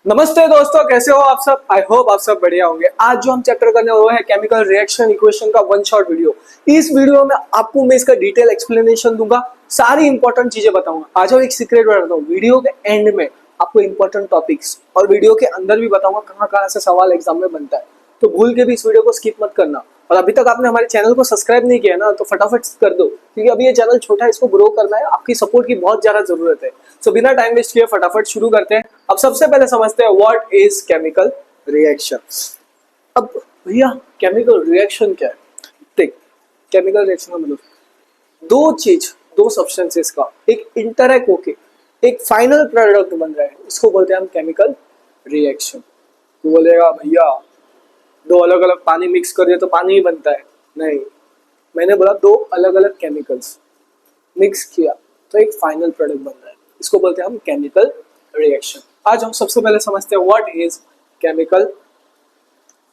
नमस्ते दोस्तों, कैसे हो आप सब। आई होप आप सब बढ़िया होंगे। आज जो हम चैप्टर करने वो है केमिकल रिएक्शन इक्वेशन का वन शॉट वीडियो। इस वीडियो में आपको मैं इसका डिटेल एक्सप्लेनेशन दूंगा, सारी इंपॉर्टेंट चीजें बताऊंगा। आज हम एक सीक्रेट बताता हूँ, वीडियो के एंड में आपको इंपॉर्टेंट टॉपिक्स और वीडियो के अंदर भी बताऊंगा कहाँ कहाँ से सवाल एग्जाम में बनता है। तो भूल के भी इस वीडियो को स्किप मत करना। और अभी तक आपने हमारे चैनल को सब्सक्राइब नहीं किया ना, तो फटाफट कर दो, क्योंकि अभी ये चैनल छोटा है, इसको ग्रो करना है, आपकी सपोर्ट की बहुत ज्यादा जरूरत है। सो बिना टाइम वेस्ट किए फटाफट शुरू करते हैं। अब सबसे पहले समझते हैं व्हाट इज केमिकल रिएक्शन। अब भैया केमिकल रिएक्शन क्या है? देख, केमिकल रिएक्शन का मतलब दो सब्सटेंसेस का एक इंटरैक्ट होके एक फाइनल प्रोडक्ट बन रहा है, इसको बोलते हैं हम केमिकल रिएक्शन। तो बोलेगा भैया दो अलग अलग पानी मिक्स कर दिया तो पानी ही बनता है? नहीं, मैंने बोला दो अलग अलग केमिकल्स मिक्स किया तो एक फाइनल प्रोडक्ट बन रहा है, इसको बोलते हैं हम केमिकल रिएक्शन। आज हम सबसे पहले समझते हैं व्हाट इज केमिकल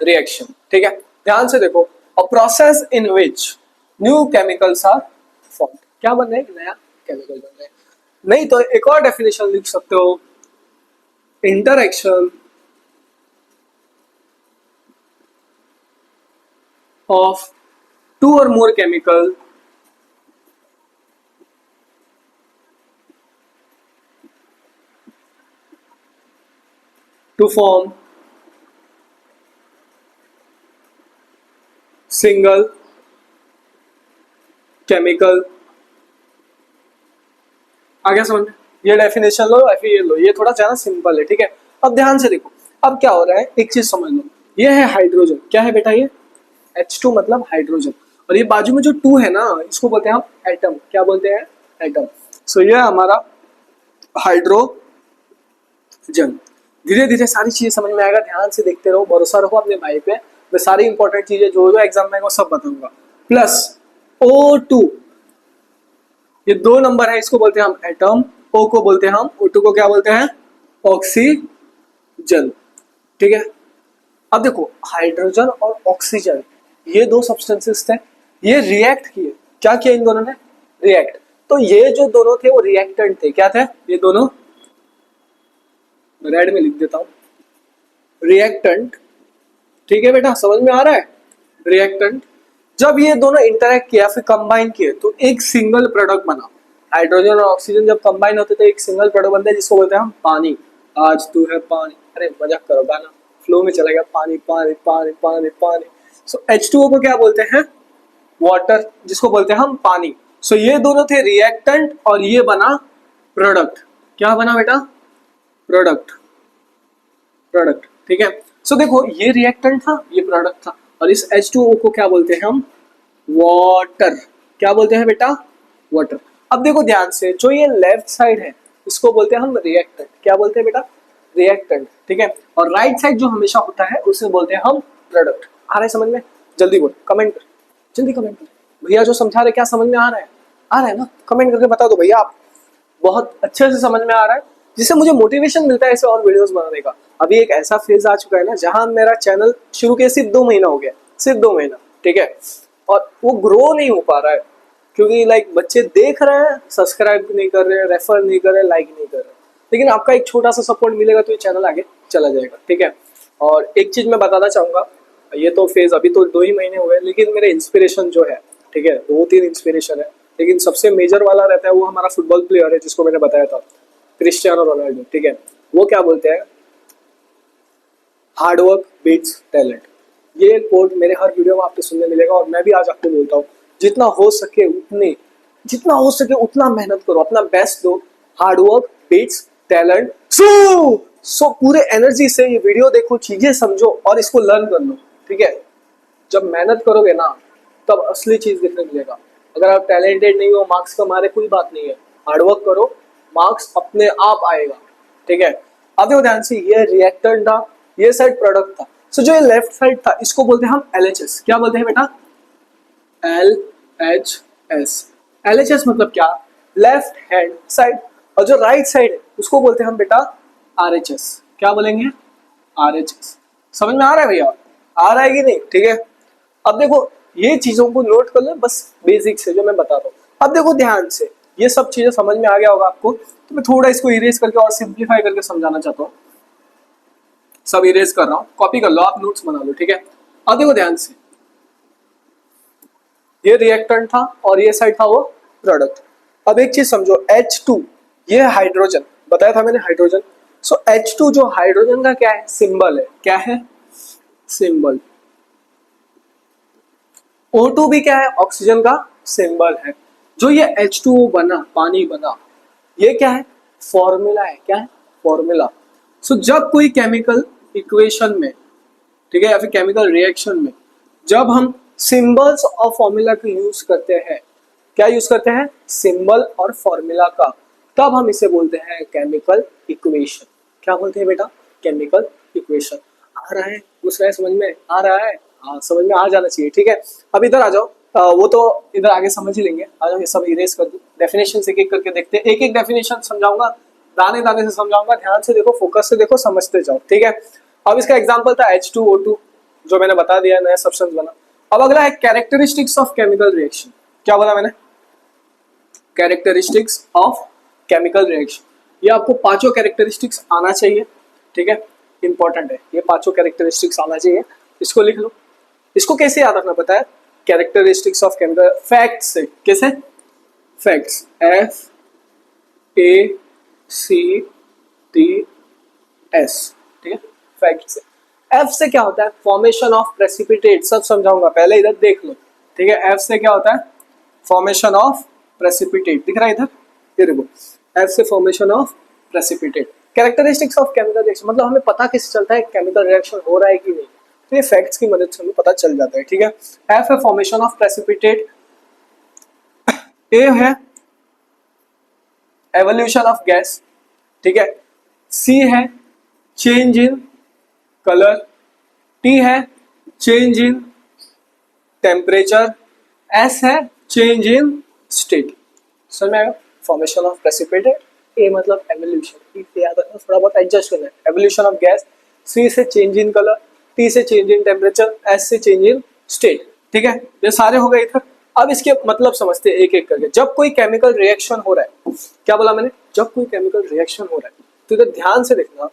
रिएक्शन। ठीक है, ध्यान से देखो। A process in which new chemicals are formed. क्या बन रहा है? नया केमिकल बन रहा है। नहीं तो एक और डेफिनेशन लिख सकते हो, interaction of two or more chemical to form single chemical। आगे समझ में? ये डेफिनेशन लो या फिर ये लो, ये थोड़ा ज्यादा सिंपल है। ठीक है, अब ध्यान से देखो। अब क्या हो रहा है, एक चीज समझ लो। ये है हाइड्रोजन। क्या है बेटा? ये H2 मतलब हाइड्रोजन। और ये बाजू में जो 2 है ना, इसको बोलते हैं हम एटम। क्या बोलते हैं? एटम। सो ये हमारा हाइड्रोजन। धीरे धीरे सारी चीजें समझ में आएगा, ध्यान से देखते रहो, भरोसा रखो अपने भाई पे। मैं सारी इंपॉर्टेंट चीजें जो जो एग्जाम में वो सब बताऊंगा। प्लस O2, ये 2 नंबर है, इसको बोलते हैं हम एटम। O को बोलते हैं हम, O2 को क्या बोलते हैं? ऑक्सीजन। ठीक है, अब देखो हाइड्रोजन और ऑक्सीजन ये दो सब्सटेंसेस थे, ये रिएक्ट किए। क्या किया इन दोनों ने? रिएक्ट। तो ये जो दोनों थे वो रिएक्टेंट थे। क्या थे ये दोनों? रेड में लिख देता हूं, रिएक्टेंट। ठीक है बेटा, समझ में आ रहा है? रिएक्टेंट। जब ये दोनों इंटरेक्ट किया, फिर कंबाइन किए, तो एक सिंगल प्रोडक्ट बना। हाइड्रोजन और ऑक्सीजन जब कंबाइन होते तो एक सिंगल प्रोडक्ट बनता है, जिसको बोलते हैं हम पानी। आज तू है पानी। अरे मजाक करो, गाना फ्लो में चला गया। पानी पानी पानी पानी पानी। सो H2O को क्या बोलते हैं? वाटर, जिसको बोलते हैं हम पानी। सो ये दोनों थे रिएक्टेंट और ये बना प्रोडक्ट। क्या बना बेटा? प्रोडक्ट। प्रोडक्ट। ठीक है, सो देखो ये रिएक्टेंट था, ये प्रोडक्ट था, और इस H2O को क्या बोलते हैं हम? वाटर। क्या बोलते हैं बेटा? वाटर। अब देखो ध्यान से, जो ये लेफ्ट साइड है इसको बोलते हैं हम रिएक्टेंट। क्या बोलते हैं बेटा? रिएक्टेंट। ठीक है, और राइट साइड जो हमेशा होता है उसे बोलते हैं हम प्रोडक्ट। आ रहा है समझ में? जल्दी बोल, कमेंट कर, जल्दी कमेंट कर भैया। जो समझा रहे क्या समझ में आ रहा है? आ रहा है ना? कमेंट करके बता दो भैया, आप बहुत अच्छे से समझ में आ रहा है, जिससे मुझे मोटिवेशन मिलता है ऐसे और वीडियोस बनाने का। अभी एक ऐसा फेज आ चुका है ना, जहां मेरा चैनल शुरू किए सिर्फ 2 महीना हो गया, सिर्फ 2 महीना। ठीक है, और वो ग्रो नहीं हो पा रहा है, क्योंकि लाइक बच्चे देख रहे हैं, सब्सक्राइब नहीं कर रहे हैं, रेफर नहीं कर रहे, लाइक नहीं कर रहे। लेकिन आपका एक छोटा सा सपोर्ट मिलेगा तो ये चैनल आगे चला जाएगा। ठीक है, और एक चीज मैं बताना चाहूंगा, ये तो फेज अभी तो 2 ही महीने हुए, लेकिन मेरे इंस्पिरेशन जो है, ठीक है, 2-3 इंस्पिरेशन है, लेकिन सबसे मेजर वाला रहता है वो हमारा फुटबॉल प्लेयर है, जिसको मैंने बताया था, क्रिस्टियानो रोनाल्डो। ठीक है, वो क्या बोलते हैं? Hard work beats talent. ये कोट मेरे हर वीडियो में आपको सुनने मिलेगा, और मैं भी आज आपको बोलता हूँ, जितना हो सके उतना मेहनत करो, अपना बेस्ट दो। Hard work beats talent. So पूरे एनर्जी से ये वीडियो देखो, चीजें समझो और इसको लर्न कर लो। ठीक है, जब मेहनत करोगे ना तब असली चीज देखने मिलेगा। अगर आप टैलेंटेड नहीं हो, मार्क्स का मारे, कोई बात नहीं है, हार्ड वर्क करो, मार्क्स अपने आप आएगा। ठीक है, अब देखो ध्यान से, ये रिएक्टेंट था, ये साइड प्रोडक्ट था। सो जो ये लेफ्ट साइड था इसको बोलते हैं हम LHS। क्या बोलते हैं बेटा? LHS। LHS मतलब क्या? Left hand side. और जो राइट साइड है उसको बोलते हैं हम बेटा RHS। क्या बोलेंगे? RHS। समझ में आ रहा है भैया? आ रहा है कि नहीं? ठीक है, अब देखो ये चीजों को नोट कर लो, बस बेसिक से जो मैं बता रहा हूँ। अब देखो ध्यान से, ये सब चीजें समझ में आ गया होगा आपको, तो मैं थोड़ा इसको इरेज करके और सिंप्लीफाई करके समझाना चाहता हूँ। सब इरेज कर रहा हूँ, कॉपी कर लो, आप नोट्स बना लो, ठीक है। अब देखो ध्यान से, ये रिएक्टेंट था और ये साइड था वो प्रोडक्ट। अब एक चीज समझो, H2 ये हाइड्रोजन, बताया था मैंने हाइड्रोजन। सो H2 जो हाइड्रोजन का क्या है, सिंबल है, क्या है, सिंबल। O2 भी क्या है, ऑक्सीजन का सिंबल है। जो ये H2O बना, पानी बना, ये क्या है, फॉर्मूला है, क्या है, फॉर्मूला। सो जब कोई केमिकल इक्वेशन में, ठीक है, या फिर केमिकल रिएक्शन में जब हम सिंबल्स और फॉर्मूला का यूज करते हैं, क्या यूज करते हैं, सिंबल और फॉर्मूला का, तब हम इसे बोलते हैं केमिकल इक्वेशन। क्या बोलते हैं बेटा, केमिकल इक्वेशन। आ रहा है, घुस रहा है, समझ में आ रहा है, हाँ समझ में आ जाना चाहिए, ठीक है। अब इधर आ जाओ, वो तो इधर आगे समझ ही लेंगे, आ जाओ, ये सब इरेज कर दो, डेफिनेशन एक एक करके देखते हैं, एक एक डेफिनेशन समझाऊंगा, दाने दाने से समझाऊंगा, ध्यान से देखो, फोकस से देखो, समझते जाओ, ठीक है। अब इसका एग्जांपल था H2O2, जो मैंने बता दिया, नया सब्सटेंस बना। अब अगला है कैरेक्टरिस्टिक्स ऑफ केमिकल रिएक्शन। क्या बोला मैंने, कैरेक्टरिस्टिक्स ऑफ केमिकल रिएक्शन। ये आपको पांचों कैरेक्टरिस्टिक्स आना चाहिए, ठीक है, इंपॉर्टेंट है, ये पांचों कैरेक्टरिस्टिक्स आना चाहिए, इसको लिख लो। इसको कैसे याद रखना पता है, कैरेक्टरिस्टिक्स ऑफ केमिकल, फैक्ट्स से, कैसे, फैक्ट्स, FACTS, ठीक है, फैक्ट्स से। F से क्या होता है, फॉर्मेशन ऑफ प्रेसिपिटेट, सब समझाऊंगा, पहले इधर देख लो, ठीक है। F से क्या होता है, फॉर्मेशन ऑफ प्रेसिपिटेट, दिख रहा है इधर, ये देखो, F से formation of precipitate. Characteristics of chemical reaction मतलब हमें पता कैसे चलता है केमिकल रिएक्शन हो रहा है कि नहीं, तो ये फैक्ट्स की मदद से हमें पता चल जाता है, ठीक है। F है फॉर्मेशन ऑफ प्रेसिपिटेट, A है एवोल्यूशन ऑफ गैस, ठीक है, C है चेंज इन कलर, T है चेंज इन टेम्परेचर, S है चेंज इन स्टेट। समझ में आएगा, फॉर्मेशन ऑफ प्रेसिपिटेट, A मतलब एवोल्यूशन, याद रखना, थोड़ा बहुत एडजस्ट करना है, एवोल्यूशन ऑफ गैस, C से चेंज इन कलर, T से चेंज इन टेम्परेचर, S से चेंज इन स्टेट, ठीक है। ये सारे हो गए इधर। अब इसके मतलब समझते हैं एक एक करके। जब कोई केमिकल रिएक्शन हो रहा है, क्या बोला मैंने, जब कोई केमिकल रिएक्शन हो रहा है तो इधर ध्यान से देखना,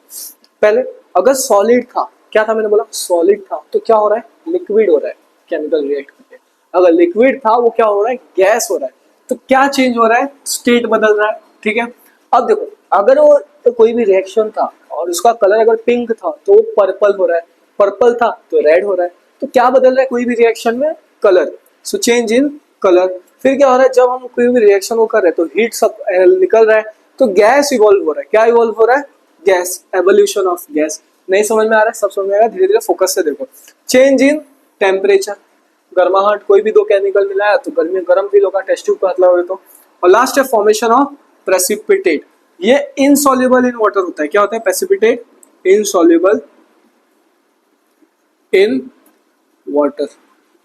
पहले अगर सॉलिड था, क्या था, मैंने बोला सॉलिड था, तो क्या हो रहा है, लिक्विड हो रहा है, केमिकल रिएक्ट करके। अगर लिक्विड था, वो क्या हो रहा है, गैस हो रहा है, तो क्या चेंज हो रहा है, स्टेट बदल रहा है, ठीक है। अब देखो, अगर वो तो कोई भी रिएक्शन था और उसका कलर अगर पिंक था तो वो पर्पल हो रहा है, पर्पल था तो रेड हो रहा है, तो क्या बदल रहा है कोई भी रिएक्शन में, colour, so change in colour. फिर क्या हो रहा है, जब हम कोई भी रिएक्शन को कर रहे हैं तो हीट सब निकल रहा है, तो गैस इवॉल्व हो रहा है, क्या इवॉल्व हो रहा है, गैस, एवोल्यूशन ऑफ गैस। नहीं समझ में आ रहा है, सब समझ में आएगा, धीरे धीरे फोकस से देखो। चेंज इन टेम्परेचर, गर्माहट, कोई भी दो केमिकल मिलाया तो गर्मी, गर्म फील होगा, टेस्ट ट्यूब पतला हो तो। और लास्ट है फॉर्मेशन ऑफ प्रेसिपिटेट, ये इनसॉल्युबल इन वाटर होता है, क्या होता है, प्रेसिपिटेट इनसॉल्युबल इन वाटर,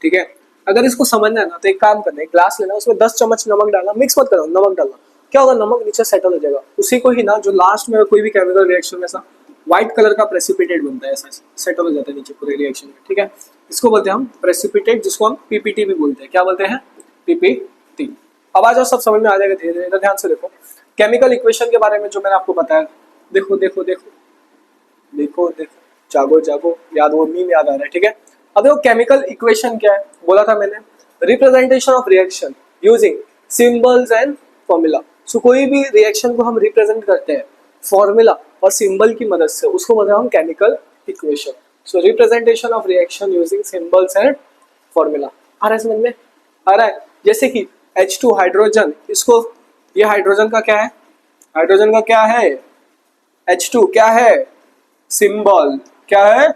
ठीक है। अगर इसको समझना है ना तो एक काम करना है, ग्लास लेना, उसमें 10 चम्मच नमक डालना, मिक्स मत करो, नमक डालना, क्या होगा, नमक नीचे सेटल हो जाएगा, उसी को ही ना जो लास्ट में कोई भी केमिकल रिएक्शन में ऐसा व्हाइट कलर का प्रेसिपिटेट बनता है, ऐसा सेटल हो जाता है नीचे पूरे रिएक्शन में, ठीक है। इसको बोलते हैं हम प्रेसिपिटेट, जिसको हम पीपीटी भी बोलते हैं, क्या बोलते हैं, पीपीटी। अब आ जाओ, सब समझ में आ जाएगा धीरे धीरे, ध्यान से देखो। केमिकल इक्वेशन के बारे में जो मैंने आपको बताया, देखो देखो देखो देखो देखो, जागो जागो, याद, वो मीम याद आ रहा है, ठीक है। अब देखो केमिकल इक्वेशन क्या है, बोला था मैंने, representation of reaction using symbols and formula. So कोई भी रिएक्शन को हम रिप्रेजेंट करते हैं फॉर्मूला और सिंबल की मदद से, उसको बोलते हैं हम chemical equation. So representation of reaction using symbols and formula. आ रहा है समझ में, आ रहा है। जैसे कि H2 हाइड्रोजन, इसको, ये हाइड्रोजन का क्या है, हाइड्रोजन का क्या है, H2 क्या है, सिंबल, क्या है,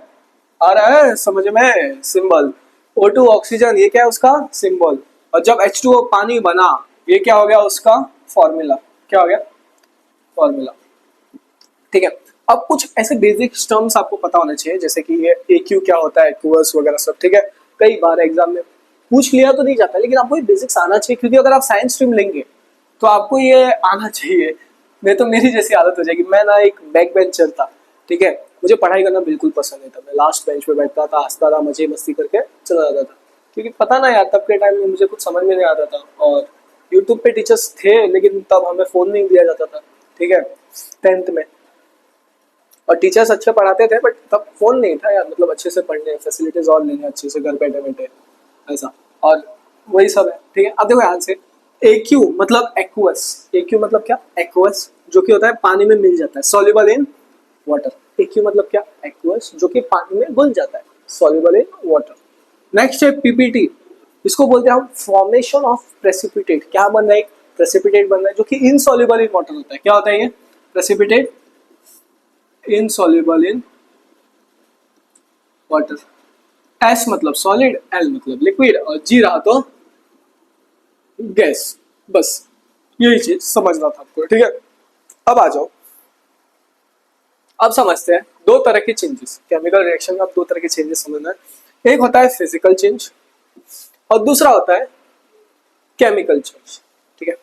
आ रहा है समझ में, सिंबल। O2 ऑक्सीजन, ये क्या है उसका सिंबल। और जब H2O पानी बना, ये क्या हो गया उसका फॉर्मूला, क्या हो गया, फॉर्मूला, ठीक है। अब कुछ ऐसे बेसिक टर्म्स आपको पता होना चाहिए, जैसे कि ये AQ क्या होता है, एक्वस वगैरह सब, ठीक है। कई बार एग्जाम में पूछ लिया तो नहीं जाता, लेकिन आपको ये बेसिक्स आना चाहिए, क्योंकि अगर आप साइंस स्ट्रीम लेंगे तो आपको ये आना चाहिए। नहीं तो मेरी जैसी आदत हो जाएगी, मैं ना एक बैक बेंचर था, ठीक है, मुझे पढ़ाई करना बिल्कुल पसंद नहीं था, मैं लास्ट बेंच पे बैठता था, हंसता था, मजे मस्ती करके चला जाता था, क्योंकि पता ना यार, तब के टाइम में मुझे कुछ समझ में नहीं आता था, और यूट्यूब पे टीचर्स थे लेकिन तब हमें फोन नहीं दिया जाता था, ठीक है, 10th में। और टीचर्स अच्छे पढ़ाते थे, बट तब फोन नहीं था यार, मतलब अच्छे से पढ़ने फैसिलिटीज और लेने अच्छे से घर बैठे बैठे ऐसा, और वही सब है। ठीक है, अब देखो ध्यान से, AQ मतलब एक्वस, AQ मतलब क्या, एक्वस जो कि होता है पानी में मिल जाता है, सॉल्युबल इन वाटर। AQ मतलब क्या, एक्वस जो कि पानी में घुल जाता है, सॉल्युबल इन वाटर। नेक्स्ट है PPT, इसको बोलते हैं हम फॉर्मेशन ऑफ प्रेसिपिटेट। क्या बन रहा है, प्रेसिपिटेट बन रहा है जो कि इनसॉल्युबल इन वाटर होता है। क्या होता है ये, precipitate insoluble in water. S मतलब सॉलिड, L मतलब लिक्विड, और G रहा तो गैस। बस यही चीज समझना था आपको। ठीक है, अब आ जाओ, अब समझते हैं दो तरह के चेंजेस केमिकल रिएक्शन में। अब दो तरह के चेंजेस समझना है, एक होता है फिजिकल चेंज और दूसरा होता है केमिकल चेंज। ठीक है,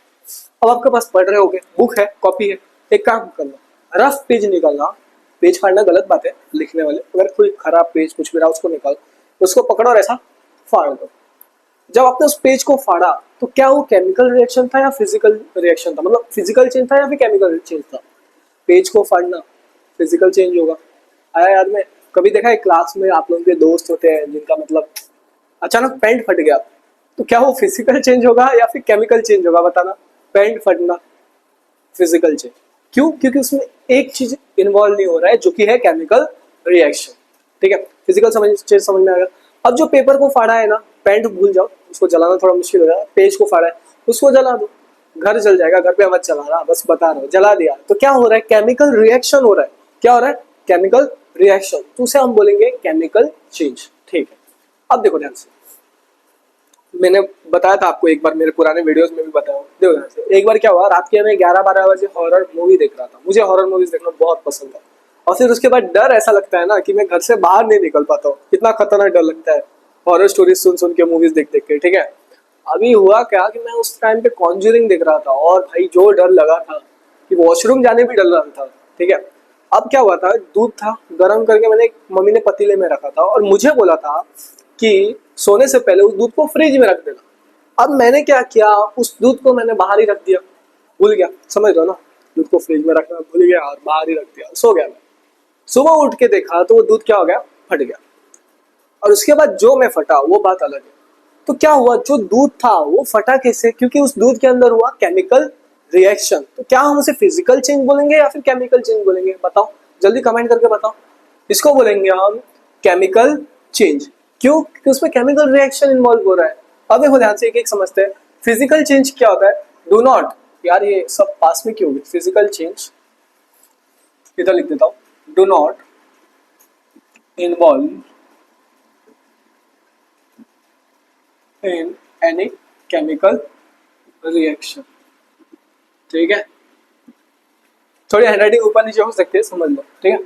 अब आपके पास पढ़ रहे होगे, बुक है, कॉपी है, एक काम करना, रफ पेज निकालना। पेज फाड़ना गलत बात है लिखने वाले, अगर कोई खराब पेज कुछ भी रहा उसको निकाल, उसको पकड़ो और ऐसा फाड़ दो। जब आपने उस पेज को फाड़ा तो क्या वो केमिकल रिएक्शन था या फिजिकल रिएक्शन था, मतलब फिजिकल चेंज था या फिर केमिकल चेंज था। पेज को फाड़ना फिजिकल चेंज होगा। आया याद में, कभी देखा है क्लास में आप लोगों के दोस्त होते हैं जिनका मतलब अचानक पैंट फट गया, तो क्या वो फिजिकल चेंज होगा या फिर केमिकल चेंज होगा, बताना। पैंट फटना फिजिकल चेंज, क्यों, क्योंकि उसमें एक चीज इन्वॉल्व नहीं हो रहा है जो कि है केमिकल रिएक्शन। ठीक है, फिजिकल चेंज समझ में आ गया। अब जो पेपर को फाड़ा है ना, पैंट भूल जाओ, उसको जलाना थोड़ा मुश्किल हो जाएगा, पेज को फाड़ा है उसको जला दो, घर जल जाएगा, घर पे मत जला रहा, बस बता रहा हूँ, जला दिया तो क्या हो रहा है, केमिकल रिएक्शन हो रहा है। क्या हो रहा है, केमिकल रिएक्शन, तो उसे हम बोलेंगे केमिकल चेंज। ठीक है, अब देखो ध्यान से, मैंने बताया था आपको एक बार, मेरे पुराने वीडियोस में भी बताया, देखो ध्यान से। एक बार क्या हुआ, रात के मैं 11-12 बजे हॉरर मूवी देख रहा था, मुझे हॉरर मूवीज देखना बहुत पसंद है, और फिर उसके बाद डर ऐसा लगता है ना कि मैं घर से बाहर नहीं निकल पाता हूँ, इतना खतरनाक डर लगता है हॉरर स्टोरीज सुन सुन के, मूवीज देख देख के। ठीक है, अभी हुआ क्या कि मैं उस टाइम पे कॉन्जरिंग देख रहा था, और भाई जो डर लगा था कि वॉशरूम जाने भी डर लगा था। ठीक है, अब क्या हुआ था, दूध था गर्म करके मैंने, मम्मी ने पतीले में रखा था और मुझे बोला था कि सोने से पहले उस दूध को फ्रिज में रख देना। अब मैंने क्या किया, उस दूध को मैंने बाहर ही रख दिया, भूल गया, समझ लो ना, दूध को फ्रिज में रखना भूल गया और बाहर ही रख दिया, सो गया मैं। सुबह उठ के देखा तो वो दूध क्या हो गया, फट गया। और उसके बाद जो मैं फटा वो बात अलग है। तो क्या हुआ, जो दूध था वो फटा कैसे, क्योंकि उस दूध के अंदर हुआ केमिकल रिएक्शन। तो क्या हम उसे फिजिकल चेंज बोलेंगे या फिर केमिकल चेंज बोलेंगे, बताओ, जल्दी कमेंट करके बताओ। इसको बोलेंगे हम केमिकल चेंज, क्यों, क्योंकि उसमें केमिकल रिएक्शन इन्वॉल्व हो रहा है। अब देखो ध्यान से, एक एक समझते हैं। फिजिकल चेंज क्या होता है, डू नॉट, यार ये सब पास में क्यों होगी, फिजिकल चेंज इधर लिख देता हूँ, do not involve in any chemical reaction। ठीक है, थोड़ी हैंडराइटिंग ऊपर नीचे हो सकती है, समझ लो। ठीक है,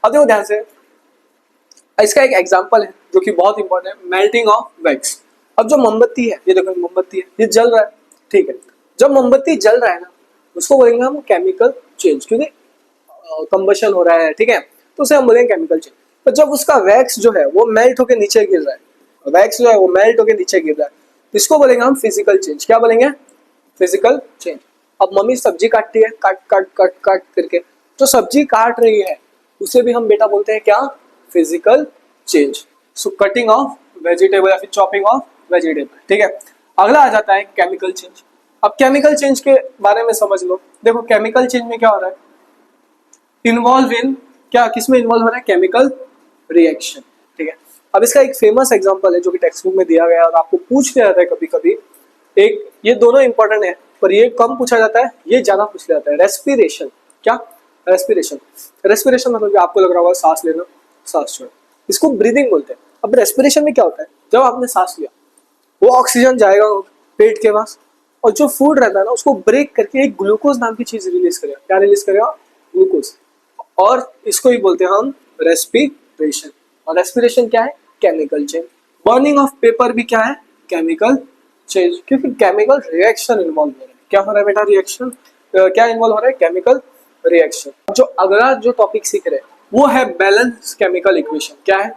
अब देखो ध्यान से, इसका एक एग्जांपल है जो कि बहुत इंपॉर्टेंट है, मेल्टिंग ऑफ वैक्स। अब जो मोमबत्ती है, ये देखो मोमबत्ती है, ये जल रहा है। ठीक है, जब मोमबत्ती जल रहा है ना, उसको बोलेंगे हम केमिकल चेंज, क्योंकि कंबशन हो रहा है। ठीक है, तो उसे हम बोलेंगे केमिकल चेंज। तो जब उसका वैक्स जो है वो मेल्ट होकर नीचे गिर रहा है, वैक्स जो है वो मेल्ट होकर नीचे गिर रहा है, तो इसको बोलेंगे हम फिजिकल चेंज। क्या बोलेंगे, फिजिकल चेंज। अब मम्मी सब्जी काटती है, काट काट काट काट करके, जो सब्जी काट रही है उसे भी हम बेटा बोलते हैं क्या, physical change. So cutting of vegetable या फिर चॉपिंग ऑफ वेजिटेबल। ठीक है, अगला आ जाता है केमिकल चेंज। अब केमिकल चेंज के बारे में समझ लो। देखो केमिकल चेंज में क्या हो रहा है, इन्वॉल्व इन, क्या किसमें इन्वॉल्व हो रहा है, केमिकल रिएक्शन। ठीक है, अब इसका एक फेमस एग्जांपल है जो कि टेक्स्ट बुक में दिया गया है और आपको पूछ लिया जाता है कभी कभी। एक, ये दोनों इंपॉर्टेंट है पर ये कम पूछा जाता है, ये ज्यादा पूछ लिया जाता है, रेस्पिरेशन। क्या, रेस्पिरेशन। रेस्पिरेशन मतलब कि आपको लग रहा होगा सांस लेना, सांस छोड़ना, इसको ब्रीदिंग बोलते हैं। अब रेस्पिरेशन में क्या होता है, जब आपने सांस लिया वो ऑक्सीजन जाएगा पेट के पास, और जो फूड रहता है ना उसको ब्रेक करके एक ग्लूकोज नाम की चीज रिलीज करेगा। क्या रिलीज करेगा, ग्लूकोज, और इसको ही बोलते हैं हम रेस्पिरेशन। और रेस्पिरेशन क्या है, chemical change. Burning of paper भी क्या है, केमिकल चेंज, क्योंकि केमिकल रिएक्शन इन्वॉल्व हो रहा है। क्या हो रहा है बेटा, रिएक्शन, क्या इन्वॉल्व हो रहा है, केमिकल रिएक्शन। जो अगला जो टॉपिक सीख रहे हैं वो है बैलेंस केमिकल इक्वेशन। क्या है,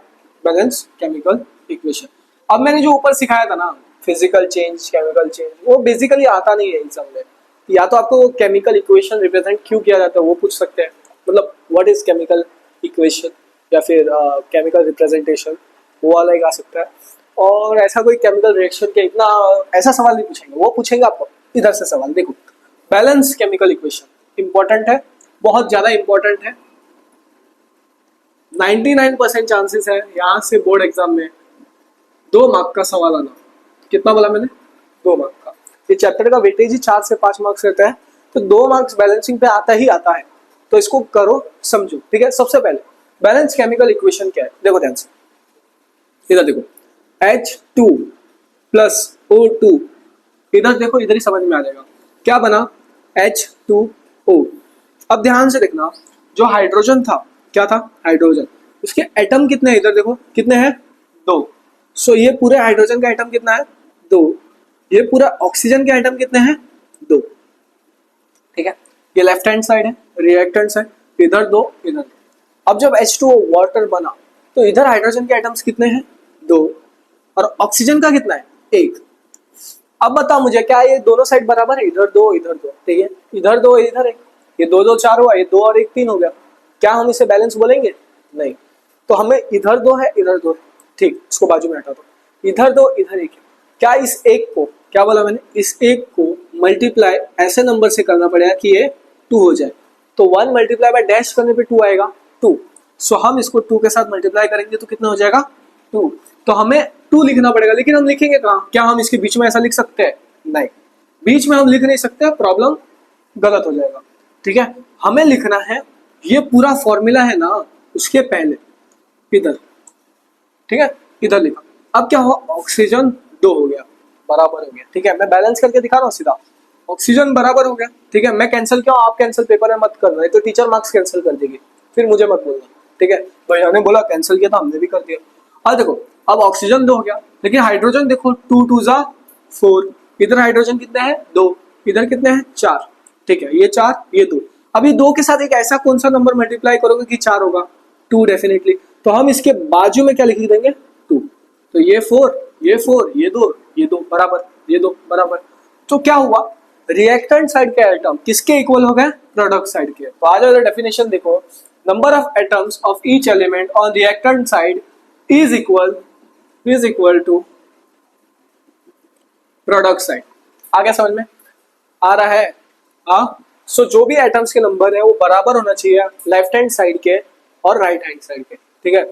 बैलेंस केमिकल इक्वेशन। अब मैंने जो ऊपर सिखाया था ना, फिजिकल चेंज, केमिकल चेंज, वो बेसिकली आता नहीं है एग्जाम में। या तो आपको केमिकल इक्वेशन रिप्रेजेंट क्यों किया जाता है वो पूछ सकते हैं, मतलब व्हाट इज केमिकल इक्वेशन या फिर केमिकल रिप्रेजेंटेशन, वो वाला एक आ सकता है। और ऐसा कोई केमिकल रिएक्शन के इतना ऐसा सवाल नहीं पूछेंगे, वो पूछेंगे आपको इधर से सवाल। देखो बैलेंस केमिकल इक्वेशन इंपॉर्टेंट है, बहुत ज्यादा इंपॉर्टेंट है। 99% चांसेस है यहाँ से बोर्ड एग्जाम में 2 मार्क का सवाल आना। कितना बोला मैंने? 2 मार्क का। ये चैप्टर का वेटेज ही 4 से 5 मार्क्स रहता है, तो 2 मार्क्स बैलेंसिंग पे आता ही आता है। तो इसको करो, समझो, ठीक है। सबसे पहले बैलेंस केमिकल इक्वेशन क्या है, देखो ध्यान से, इधर देखो H2 प्लस O2, इधर देखो, इधर ही समझ में आ जाएगा क्या बना, H2O। अब ध्यान से देखना, जो हाइड्रोजन था, क्या था, हाइड्रोजन, उसके एटम कितने हैं, इधर देखो कितने हैं, 2। सो ये पूरे हाइड्रोजन का एटम कितना है, 2। ये पूरा ऑक्सीजन के एटम कितने हैं, 2, ठीक है। ये लेफ्ट हैंड साइड है, रिएक्टेंट्स है, इधर 2, इधर 2। अब जब H2O वाटर बना, तो इधर हाइड्रोजन के एटम्स कितने हैं, 2, और ऑक्सीजन का कितना है, 1। अब बताओ मुझे, क्या ये दोनों साइड बराबर है, इधर 2 इधर 2, ठीक है, इधर 2 इधर 1, ये 2 2 4 हुआ, ये 2 और 1 3 हो गया। क्या हम इसे बैलेंस बोलेंगे? नहीं। तो हमें इधर 2 है, इधर 2 है, ठीक, इसको बाजू में हटा दो, इधर 2 इधर 1 है। क्या इस एक को, क्या बोला मैंने, इस एक को मल्टीप्लाई ऐसे नंबर से करना पड़ेगा कि ये 2 हो जाए। तो 1 मल्टीप्लाई बाय डैश करने पे 2 आएगा, 2। सो हम इसको 2 के साथ मल्टीप्लाई करेंगे तो कितना हो जाएगा, 2। तो हमें 2 लिखना पड़ेगा, लेकिन हम लिखेंगे कहाँ? क्या हम इसके बीच में ऐसा लिख सकते हैं? नहीं, बीच में हम लिख नहीं सकते, प्रॉब्लम गलत हो जाएगा, ठीक है। हमें लिखना है, ये पूरा फॉर्मूला है ना, उसके पहले इधर, ठीक है, इधर लिखा। अब क्या हुआ, ऑक्सीजन 2 हो गया, बराबर हो गया, ठीक है। मैं बैलेंस करके दिखा रहा हूँ सीधा, ऑक्सीजन बराबर हो गया, ठीक है। मैं कैंसिल क्यों, आप कैंसिल पेपर में मत करना, तो टीचर मार्क्स कैंसिल कर देगी, फिर मुझे मत बोलना, ठीक है। भैया ने बोला कैंसिल किया, तो हमने भी कर दिया। अब देखो, अब ऑक्सीजन 2 हो गया, लेकिन हाइड्रोजन देखो, 2 2 जा 4, इधर हाइड्रोजन कितने हैं, 2, इधर कितने हैं, 4, ठीक है। ये 4, ये 2। अभी 2 के साथ एक ऐसा कौन सा नंबर मल्टीप्लाई करोगे कि 4 होगा, 2 डेफिनेटली। तो हम इसके बाजू में क्या लिख देंगे, 2। तो ये 4, ये 4, ये 2, ये 2 बराबर, ये 2 बराबर। तो क्या हुआ, रिएक्टेंट साइड के एटम किसके इक्वल हो गए, प्रोडक्ट साइड के। तो आ जाओ डेफिनेशन देखो, number of atoms of each element on reactant side is equal to product side. आ गया समझ में, आ रहा है? हाँ। सो जो भी एटम्स के नंबर है वो बराबर होना चाहिए लेफ्ट हैंड साइड के और राइट हैंड साइड के, ठीक है।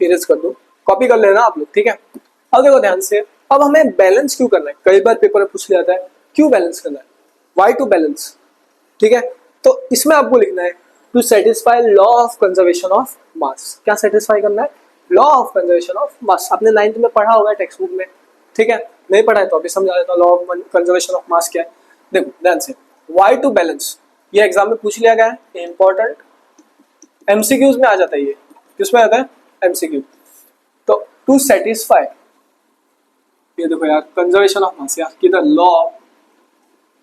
इरेज कर दो, कॉपी कर लेना आप लोग, ठीक है। अब देखो ध्यान से, अब हमें बैलेंस क्यों करना है, कई बार पेपर में पूछ लिया जाता है क्यों बैलेंस करना है, वाई टू बैलेंस, ठीक है। तो इसमें आपको लिखना है to satisfy law of conservation of mass. क्या सेटिस्फाई करना है, law of conservation of mass. आपने 9th में पढ़ा होगा टेक्स्ट बुक में, ठीक है। नहीं पढ़ा है तो अभी समझा देता हूँ, law of conservation of mass क्या है। देखो ध्यान से, वाई टू बैलेंस, ये एग्जाम में पूछ लिया गया है, इंपॉर्टेंट एमसीक्यूज में आ जाता है। ये किसमें आता है, एमसीक्यू। तो टू सेटिस्फाई, ये देखो यार, कंजर्वेशन ऑफ मास, यार किधर, law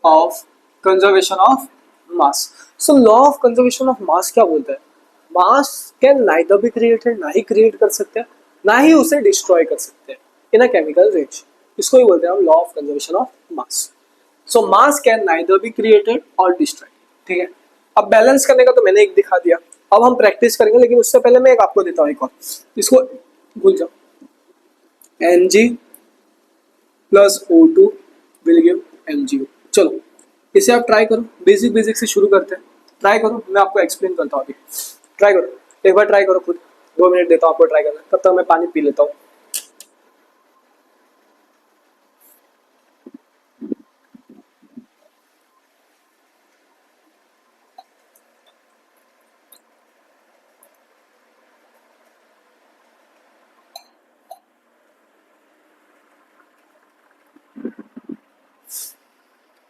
of conservation of mass. So law of conservation of mass क्या बोलता है, मास कैन नाइदर बी क्रिएटेड, ना ही क्रिएट कर सकते हैं, ना ही उसे डिस्ट्रॉय कर सकते हैं इन अ केमिकल रिएक्शन। इसको ही बोलते हैं हम law of conservation of mass. So mass can neither be created और डिस्ट्रॉय, ठीक है। अब बैलेंस करने का तो मैंने एक दिखा दिया, अब हम प्रैक्टिस करेंगे, लेकिन उससे पहले मैं एक आपको देता हूँ एक और, इसको भूल जाओ। Mg plus O2 will give MgO। चलो इसे आप ट्राई करो, बेसिक से शुरू करते हैं, ट्राई करो, मैं आपको एक्सप्लेन करता हूँ अभी। ट्राई करो, एक बार ट्राई करो खुद, 2 मिनट देता हूँ आपको ट्राई करना, तब तक मैं पानी पी लेता हूँ।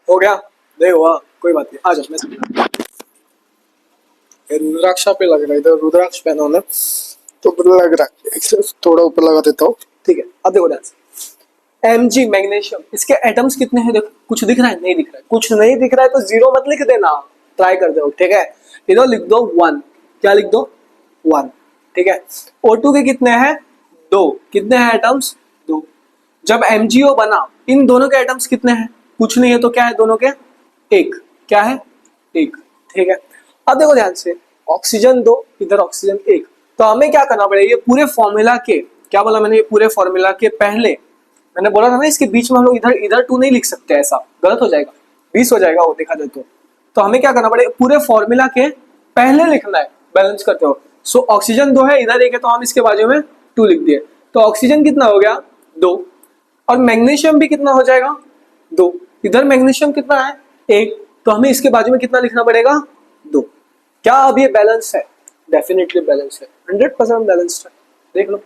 हो गया, नहीं हुआ कोई बात नहीं, आ जाओ। मैं समझा, रुद्राक्षा पे लग रहा है, इधर रुद्राक्ष पहना होना तो लग रहा है, थोड़ा ऊपर लगा देता हूँ, ठीक है। अब देखो डांस, Mg मैग्नीशियम, इसके एटम्स कितने हैं देखो, कुछ दिख रहा है, नहीं दिख रहा है, कुछ नहीं दिख रहा है तो 0 मत लिख देना, ट्राई कर दो, ठीक है। इधर लिख दो 1, क्या लिख दो 1, ठीक है। O2 के कितने हैं, 2, कितने हैं एटम्स, 2। जब MgO बना, इन दोनों के एटम्स कितने हैं, कुछ नहीं है, तो क्या है दोनों के, 1, क्या है 1, ठीक है। अब देखो ध्यान से, ऑक्सीजन 2, इधर ऑक्सीजन 1, तो हमें क्या करना पड़ेगा, ये पूरे फॉर्मूला के, क्या बोला मैंने, ये पूरे फॉर्मूला के पहले, मैंने बोला था ना इसके बीच में हम लोग इधर इधर 2 नहीं लिख सकते, ऐसा गलत हो जाएगा, 20 हो जाएगा वो देखा जाए तो हमें क्या करना पड़ेगा, पूरे फॉर्मूला के पहले लिखना है बैलेंस करते हो। सो ऑक्सीजन 2 है, इधर 1 है, तो हम इसके बाजू में 2 लिख दिए, तो ऑक्सीजन कितना हो गया 2, और मैग्नीशियम भी कितना हो जाएगा 2, इधर मैग्नीशियम कितना है 1, तो हमें इसके बाजू में कितना लिखना पड़ेगा 2। क्या अब ये बैलेंस है? डेफिनेटली बैलेंस है, 100% बैलेंस्ड है। देख लो,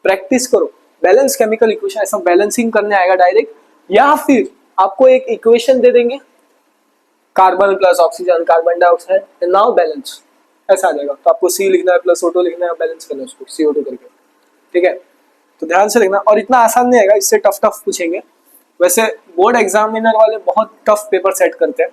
प्रैक्टिस करो, बैलेंस केमिकल इक्वेशन, ऐसा बैलेंसिंग करने आएगा डायरेक्ट, या फिर आपको एक इक्वेशन दे देंगे, carbon plus oxygen, carbon dioxide, now balance, ऐसा आ जाएगा, तो आपको सी लिखना है प्लस O2 लिखना है, बैलेंस करना है उसको CO2 करके, ठीक है। तो ध्यान से लिखना, और इतना आसान नहीं आएगा, इससे टफ टफ पूछेंगे। वैसे बोर्ड एग्जामिनर वाले बहुत टफ पेपर सेट करते हैं,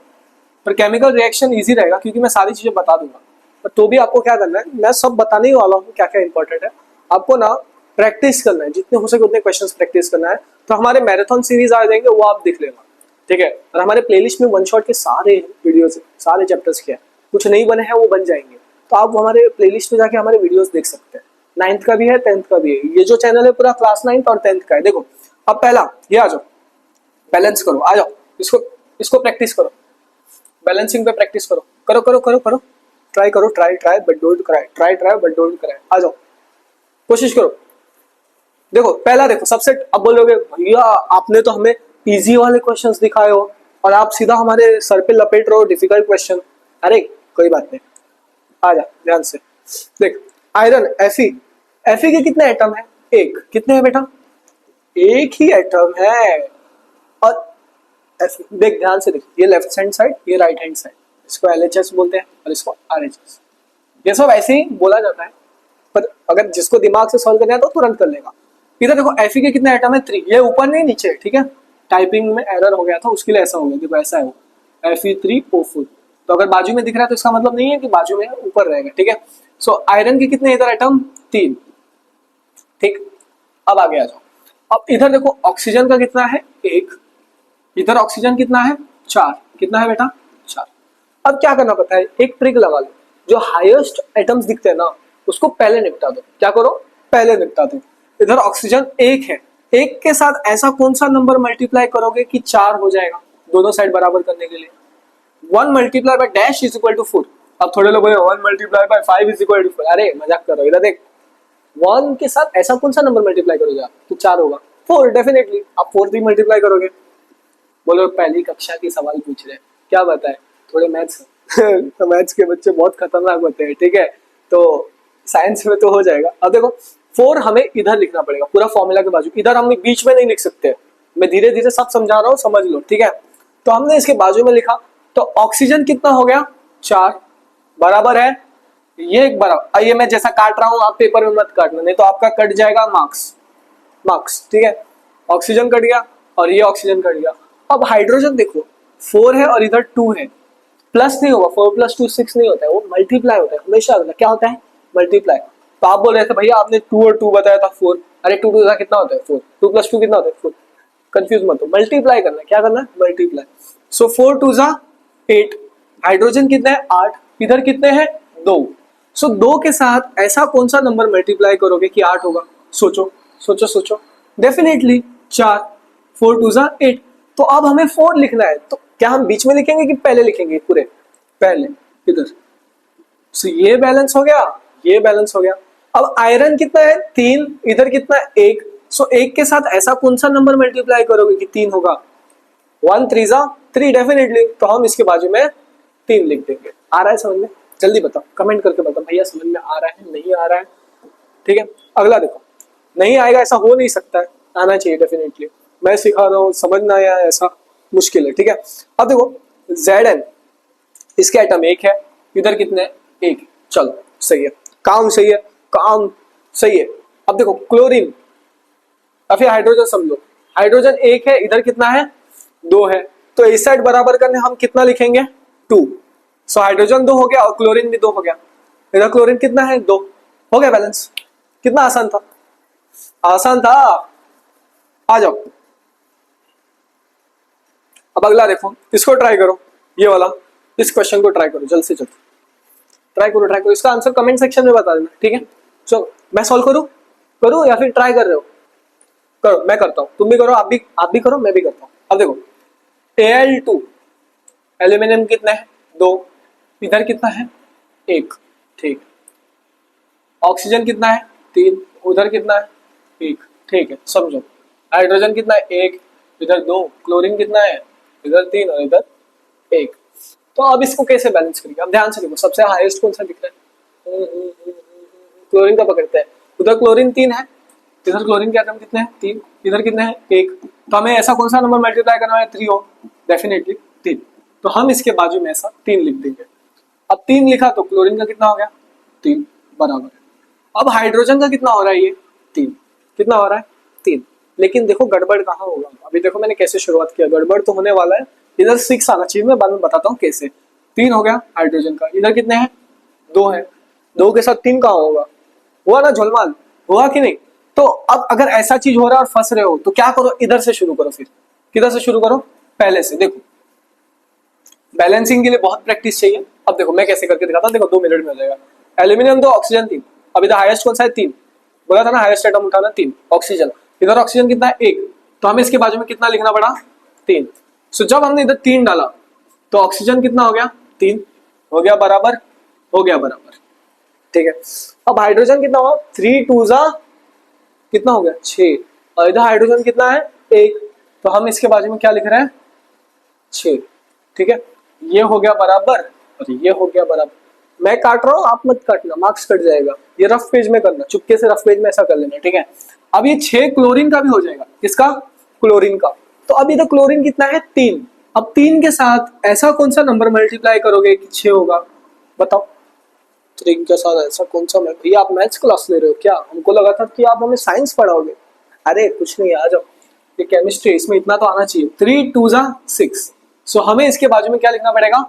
पर केमिकल रिएक्शन इजी रहेगा क्योंकि मैं सारी चीजें बता दूंगा, पर तो भी आपको क्या करना है, मैं सब बताने ही वाला हूँ क्या क्या इंपॉर्टेंट है, आपको ना प्रैक्टिस करना है, जितने हो सके उतने क्वेश्चंस प्रैक्टिस करना है। तो हमारे मैराथन सीरीज आ जाएंगे, वो आप देख लेना, ठीक है। और हमारे प्लेलिस्ट में वन शॉट के सारे वीडियोस, सारे चैप्टर्स के हैं, कुछ नहीं बने हैं वो बन जाएंगे, तो आप हमारे प्लेलिस्ट में जाके हमारे वीडियोस देख सकते हैं। 9th का भी है, 10th का भी है, ये जो चैनल है पूरा क्लास 9th और 10th का है। देखो अब पहला ये आ जाओ, बैलेंस करो, आ जाओ, इसको प्रैक्टिस करो, बैलेंसिंग पे प्रैक्टिस करो, करो करो करो करो, ट्राई करो, try but don't cry, try but don't cry, आ जाओ, कोशिश करो। देखो पहला देखो सबसे, अब बोलोगे भैया आपने तो हमें इजी वाले क्वेश्चंस दिखाए हो और आप सीधा हमारे सर पे लपेट रहे हो डिफिकल्ट क्वेश्चन। अरे कोई बात नहीं, आ जा ध्यान से देख, आयरन Fe के कितने एटम है, 1, कितने है बेटा, एक ही एटम है। और देख ध्यान से देख, ये लेफ्ट हैंड साइड, ये राइट हैंड साइड, इसको LHS बोलते हैं और इसको RHS, ये सब ऐसे ही बोला जाता है, पर अगर जिसको दिमाग से सॉल्व करना है तो तुरंत कर लेगा। इधर देखो Fe के कितने एटम है, 3, ये ऊपर नहीं नीचे, ठीक है, टाइपिंग में एरर हो गया था उसके लिए ऐसा हो गया, देखो ऐसा है वो Fe3O4, तो अगर बाजू में दिख रहा है तो इसका मतलब नहीं है कि बाजू में ऊपर रहेगा, ठीक है। सो आयरन के कितने इधर एटम, 3, ठीक। अब आगे आ जाओ, अब इधर देखो ऑक्सीजन का कितना है, 1, इधर ऑक्सीजन कितना है, 4, कितना है बेटा 4। अब क्या करना पड़ता है, एक ट्रिक लगा लो, जो हाईएस्ट एटम्स दिखते हैं ना उसको पहले निपटा दो, क्या करो पहले निपटा दो। इधर ऑक्सीजन 1 है, 1 के साथ ऐसा कौन सा नंबर मल्टीप्लाई करोगे कि 4 हो जाएगा, दोनों साइड बराबर करने के लिए 1 multiply by dash is equal to 4। अब थोड़े लोग बोले 1 multiply by 5 is equal to 4, अरे मजाक करो, इधर देख 1 के साथ ऐसा कौन सा नंबर मल्टीप्लाई करोगे आप तो 4 होगा, 4 डेफिनेटली, आप 4 भी मल्टीप्लाई करोगे। बोलो पहली कक्षा की सवाल पूछ रहे हैं, क्या बताए, थोड़े मैथ्स तो मैथ्स के बच्चे बहुत खतरनाक होते हैं, ठीक है, तो साइंस में तो हो जाएगा। अब देखो 4 हमें इधर लिखना पड़ेगा पूरा फॉर्मूला के बाजू, इधर हम बीच में नहीं लिख सकते, मैं धीरे धीरे सब समझा रहा हूँ समझ लो, ठीक है। तो हमने इसके बाजू में लिखा, तो ऑक्सीजन कितना हो गया 4, बराबर है ये एक बराबर, ये मैं जैसा काट रहा हूँ आप पेपर में मत काटना, नहीं तो आपका कट जाएगा मार्क्स, ठीक है। ऑक्सीजन कट गया और ये ऑक्सीजन कट गया। अब हाइड्रोजन देखो 4 है और इधर 2 है, प्लस नहीं होगा, 4 + 2 6 नहीं होता है, वो मल्टीप्लाई होता है हमेशा, होता है क्या होता है मल्टीप्लाई। तो आप बोल रहे थे भैया आपने 2 और 2 बताया था 4, अरे 2 2 कितना होता है 4, 2 + 2 कितना होता है 4, कंफ्यूज मत हो, मल्टीप्लाई करना है, क्या करना है मल्टीप्लाई। सो 4 2 8, हाइड्रोजन कितने हैं 8, इधर कितने हैं 2। सो 2 के साथ ऐसा कौन सा नंबर मल्टीप्लाई करोगे कि 8 होगा, सोचो सोचो सोचो, डेफिनेटली 4, 4 2 8। तो अब हमें 4 लिखना है, तो क्या हम बीच में लिखेंगे कि पहले लिखेंगे पूरे, पहले इधर। सो ये बैलेंस हो गया, ये बैलेंस हो गया। अब आयरन कितना है 3, इधर कितना है 1। सो 1 के साथ ऐसा कौन सा नंबर मल्टीप्लाई करोगे कि 3 होगा, 1 3 3 डेफिनेटली, तो हम इसके बाजू में 3 लिख देंगे। आ रहा है समझ में, जल्दी बताओ कमेंट करके बताओ भैया समझ में आ रहा है नहीं आ रहा है, ठीक है। अगला देखो, नहीं आएगा ऐसा हो नहीं सकता है, आना चाहिए डेफिनेटली, मैं सिखा रहा हूँ, समझ ना आया ऐसा मुश्किल है, ठीक है। अब देखो Zn, इसके एटम 1 है, इधर कितने 1, चलो सही है, काम सही है, काम सही है। अब देखो क्लोरीन या फिर हाइड्रोजन समझो, हाइड्रोजन 1 है, इधर कितना है 2 है, तो इस साइड बराबर करने हम कितना लिखेंगे 2। सो हाइड्रोजन 2 हो गया और क्लोरीन भी 2 हो गया, इधर क्लोरीन कितना है 2, हो गया बैलेंस। कितना आसान था, आसान था। आ जाओ अब अगला देखो, इसको ट्राई करो, ये वाला, इस क्वेश्चन को ट्राई करो जल्द से जल्द। ट्राई करो, इसका आंसर कमेंट सेक्शन में बता देना, ठीक है। चलो मैं सॉल्व करूँ या फिर ट्राई कर रहे हो? करो, मैं करता हूँ, तुम भी करो, आप भी करो, मैं भी करता हूँ। अब देखो Al2 एल्यूमिनियम कितना है 2, इधर कितना है 1, ठीक। ऑक्सीजन कितना है 3, उधर कितना है 1, ठीक है, समझो। हाइड्रोजन कितना है 1, इधर 2, क्लोरीन कितना है इधर 3 और इधर 1। तो अब इसको कैसे बैलेंस करेंगे? अब ध्यान से देखो, सबसे हाईएस्ट कौन सा दिख रहा है? क्लोरीन का पकड़ते हैं। उधर क्लोरीन 3 है, इधर क्लोरीन के एटम कितने हैं 3, इधर कितने हैं 1। तो हमें ऐसा कौन सा नंबर मल्टीप्लाई करना है 3 हो, डेफिनेटली 3। तो हम इसके बाजू में ऐसा 3 लिख देंगे। अब 3 लिखा तो क्लोरीन का कितना हो गया 3 बराबर है। अब हाइड्रोजन का कितना हो रहा है ये 3, कितना हो रहा है 3। लेकिन देखो गड़बड़ कहाँ होगा, अभी देखो मैंने कैसे शुरुआत किया, गड़बड़ तो होने वाला है। इधर 6 आना चाहिए, मैं बाद में बताता हूँ कैसे। 3 हो गया हाइड्रोजन का, इधर कितने हैं 2 है, 2 के साथ 3 कहाँ होगा, हुआ ना झोलमाल, हुआ कि नहीं? तो अब अगर ऐसा चीज हो रहा है और फंस रहे हो तो क्या करो, इधर से शुरू करो। फिर किधर से शुरू करो, पहले से। देखो बैलेंसिंग के लिए बहुत प्रैक्टिस चाहिए। अब देखो मैं कैसे करके दिखाता हूँ, देखो 2 मिनट में हो जाएगा। Aluminium 2, oxygen 3। अब इधर हाईएस्ट कौन सा है 3, बोला था ना हाईएस्ट एटम उठाना 3, ऑक्सीजन। इधर ऑक्सीजन कितना है 1, तो हमें इसके बाजू में कितना लिखना पड़ा 3। सो जब हमने इधर 3 डाला तो ऑक्सीजन कितना हो गया 3, हो गया बराबर, हो गया बराबर, ठीक है। अब हाइड्रोजन कितना हुआ 3 2 जा कितना हो गया 6, और इधर हाइड्रोजन कितना है 1, तो हम इसके बाजू में क्या लिख रहे हैं 6, ठीक है। ये हो गया बराबर और ये हो गया बराबर। मैं काट रहा हूँ, आप मत काटना, मार्क्स कट जाएगा। ये रफ पेज में करना, चुपके से रफ पेज में ऐसा कर लेना, ठीक है। अब ये 6 क्लोरीन का भी हो जाएगा, किसका क्लोरीन का। तो अब इधर क्लोरीन कितना है 3, अब 3 के साथ ऐसा कौन सा नंबर मल्टीप्लाई करोगे कि 6 होगा, बताओ। 3 के साथ ऐसा कौन सा, भैया आप मैथ्स क्लास ले रहे हो क्या? हमको लगा था कि आप हमें साइंस पढ़ाओगे। अरे कुछ नहीं, आ जाओ, ये केमिस्ट्री, इसमें इतना तो आना चाहिए। 3 2 जा 6, सो हमें इसके बाजू में क्या लिखना पड़ेगा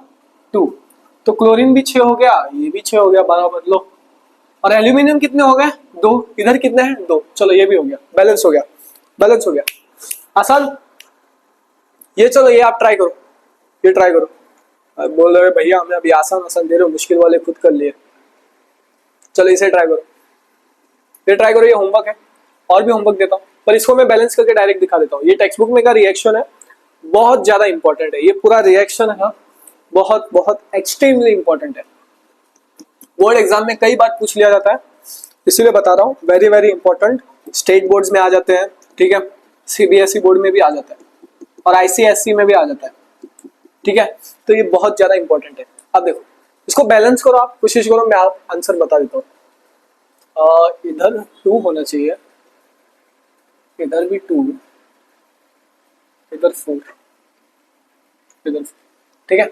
2। तो क्लोरीन भी 6 हो गया, ये भी 6 हो गया बराबर, लो। और एल्यूमिनियम कितने हो गए 2, इधर कितने हैं 2, चलो ये भी हो गया, बैलेंस हो गया, बैलेंस हो गया। आसान, ये चलो ये आप ट्राई करो, ये ट्राई करो। अब बोल रहे भैया हमें अभी आसान आसान दे रहे हो, मुश्किल वाले खुद कर लिए। चलो इसे ट्राई करो, ये ट्राई करो, ये होमवर्क है। और भी होमवर्क देता हूँ, पर इसको मैं बैलेंस करके डायरेक्ट दिखा देता हूँ। ये टेक्स्ट बुक में का रिएक्शन है, बहुत ज्यादा इंपॉर्टेंट है। ये पूरा रिएक्शन है, बहुत बहुत एक्सट्रीमली इंपॉर्टेंट है। बोर्ड एग्जाम में कई बार पूछ लिया जाता है, इसीलिए बता रहा हूँ, very very important. State boards में आ जाते हैं, ठीक है, सीबीएसई बोर्ड में भी आ जाता है और आईसीएसई में भी आ जाता है, ठीक है। तो ये बहुत ज्यादा इंपॉर्टेंट है। अब देखो इसको बैलेंस करो, आप कोशिश करो, मैं आप आंसर बता देता हूँ। इधर 2 होना चाहिए, इधर भी 2, इधर 4, इधर 4, ठीक है।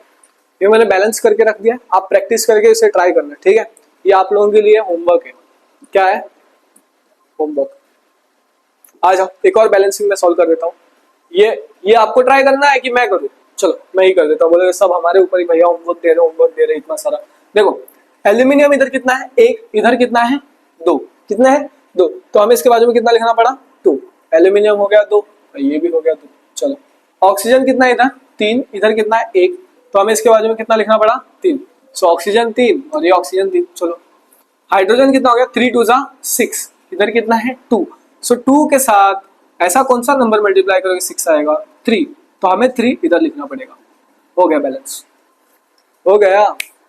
ये मैंने बैलेंस करके रख दिया, आप प्रैक्टिस करके इसे ट्राई करना, ठीक है। ये आप लोगों के लिए होमवर्क है। क्या है होमवर्क? आ जाओ, एक और बैलेंसिंग में सॉल्व कर देता हूँ। ये आपको ट्राई करना है कि मैं करूँ? चलो मैं ही कर देता हूँ, बोले सब हमारे ऊपर ही, भैया होमवर्क दे रहे इतना सारा। देखो एल्यूमिनियम इधर कितना है 1, इधर कितना है 2, कितना है 2, तो हमें इसके बाजू में कितना लिखना पड़ा 2। एल्यूमिनियम हो गया 2, ये भी हो गया 2। चलो ऑक्सीजन कितना है इधर 3, इधर कितना है 1, तो हमें इसके बाजू में कितना लिखना पड़ा 3। सो ऑक्सीजन 3 और ये ऑक्सीजन 3। चलो हाइड्रोजन कितना हो गया 3 2 जा 6, इधर कितना है 2। सो 2 के साथ ऐसा कौन सा नंबर मल्टीप्लाई करोगे 6 आएगा 3, तो हमें 3 इधर लिखना पड़ेगा। हो गया बैलेंस, हो गया।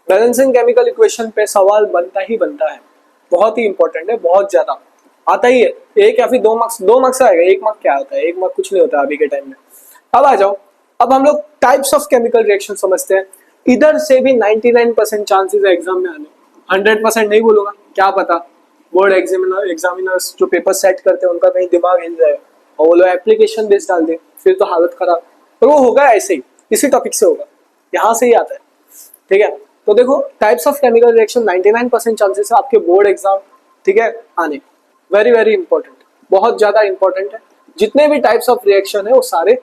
बैलेंसिंग केमिकल इक्वेशन पे सवाल बनता ही बनता है, बहुत ही इंपॉर्टेंट है, बहुत ज्यादा आता ही है। 1 या फिर 2 मार्क्स, 2 मार्क्स आएगा, 1 मार्क क्या होता है, 1 मार्क कुछ नहीं होता अभी के टाइम में। अब आ जाओ, अब हम लोग टाइप्स ऑफ केमिकल रिएक्शन समझते हैं। इधर से भी 99% चांसेस है एग्जाम में आने, 100% नहीं बोलूंगा, क्या पता बोर्ड एग्जामिनर्स जो पेपर सेट करते हैं उनका कहीं दिमाग हिल जाए और वो लोग एप्लीकेशन बेस्ड डाल दे, फिर तो हालत खराब। पर वो होगा ऐसे ही, इसी टॉपिक से होगा, यहाँ से ही आता है, ठीक है। तो देखो types of chemical reaction 99% chances है आपके बोर्ड एग्जाम, ठीक है, आने। वेरी वेरी इंपॉर्टेंट, बहुत ज्यादा इंपॉर्टेंट है। जितने भी टाइप्स ऑफ रिएक्शन है वो सारे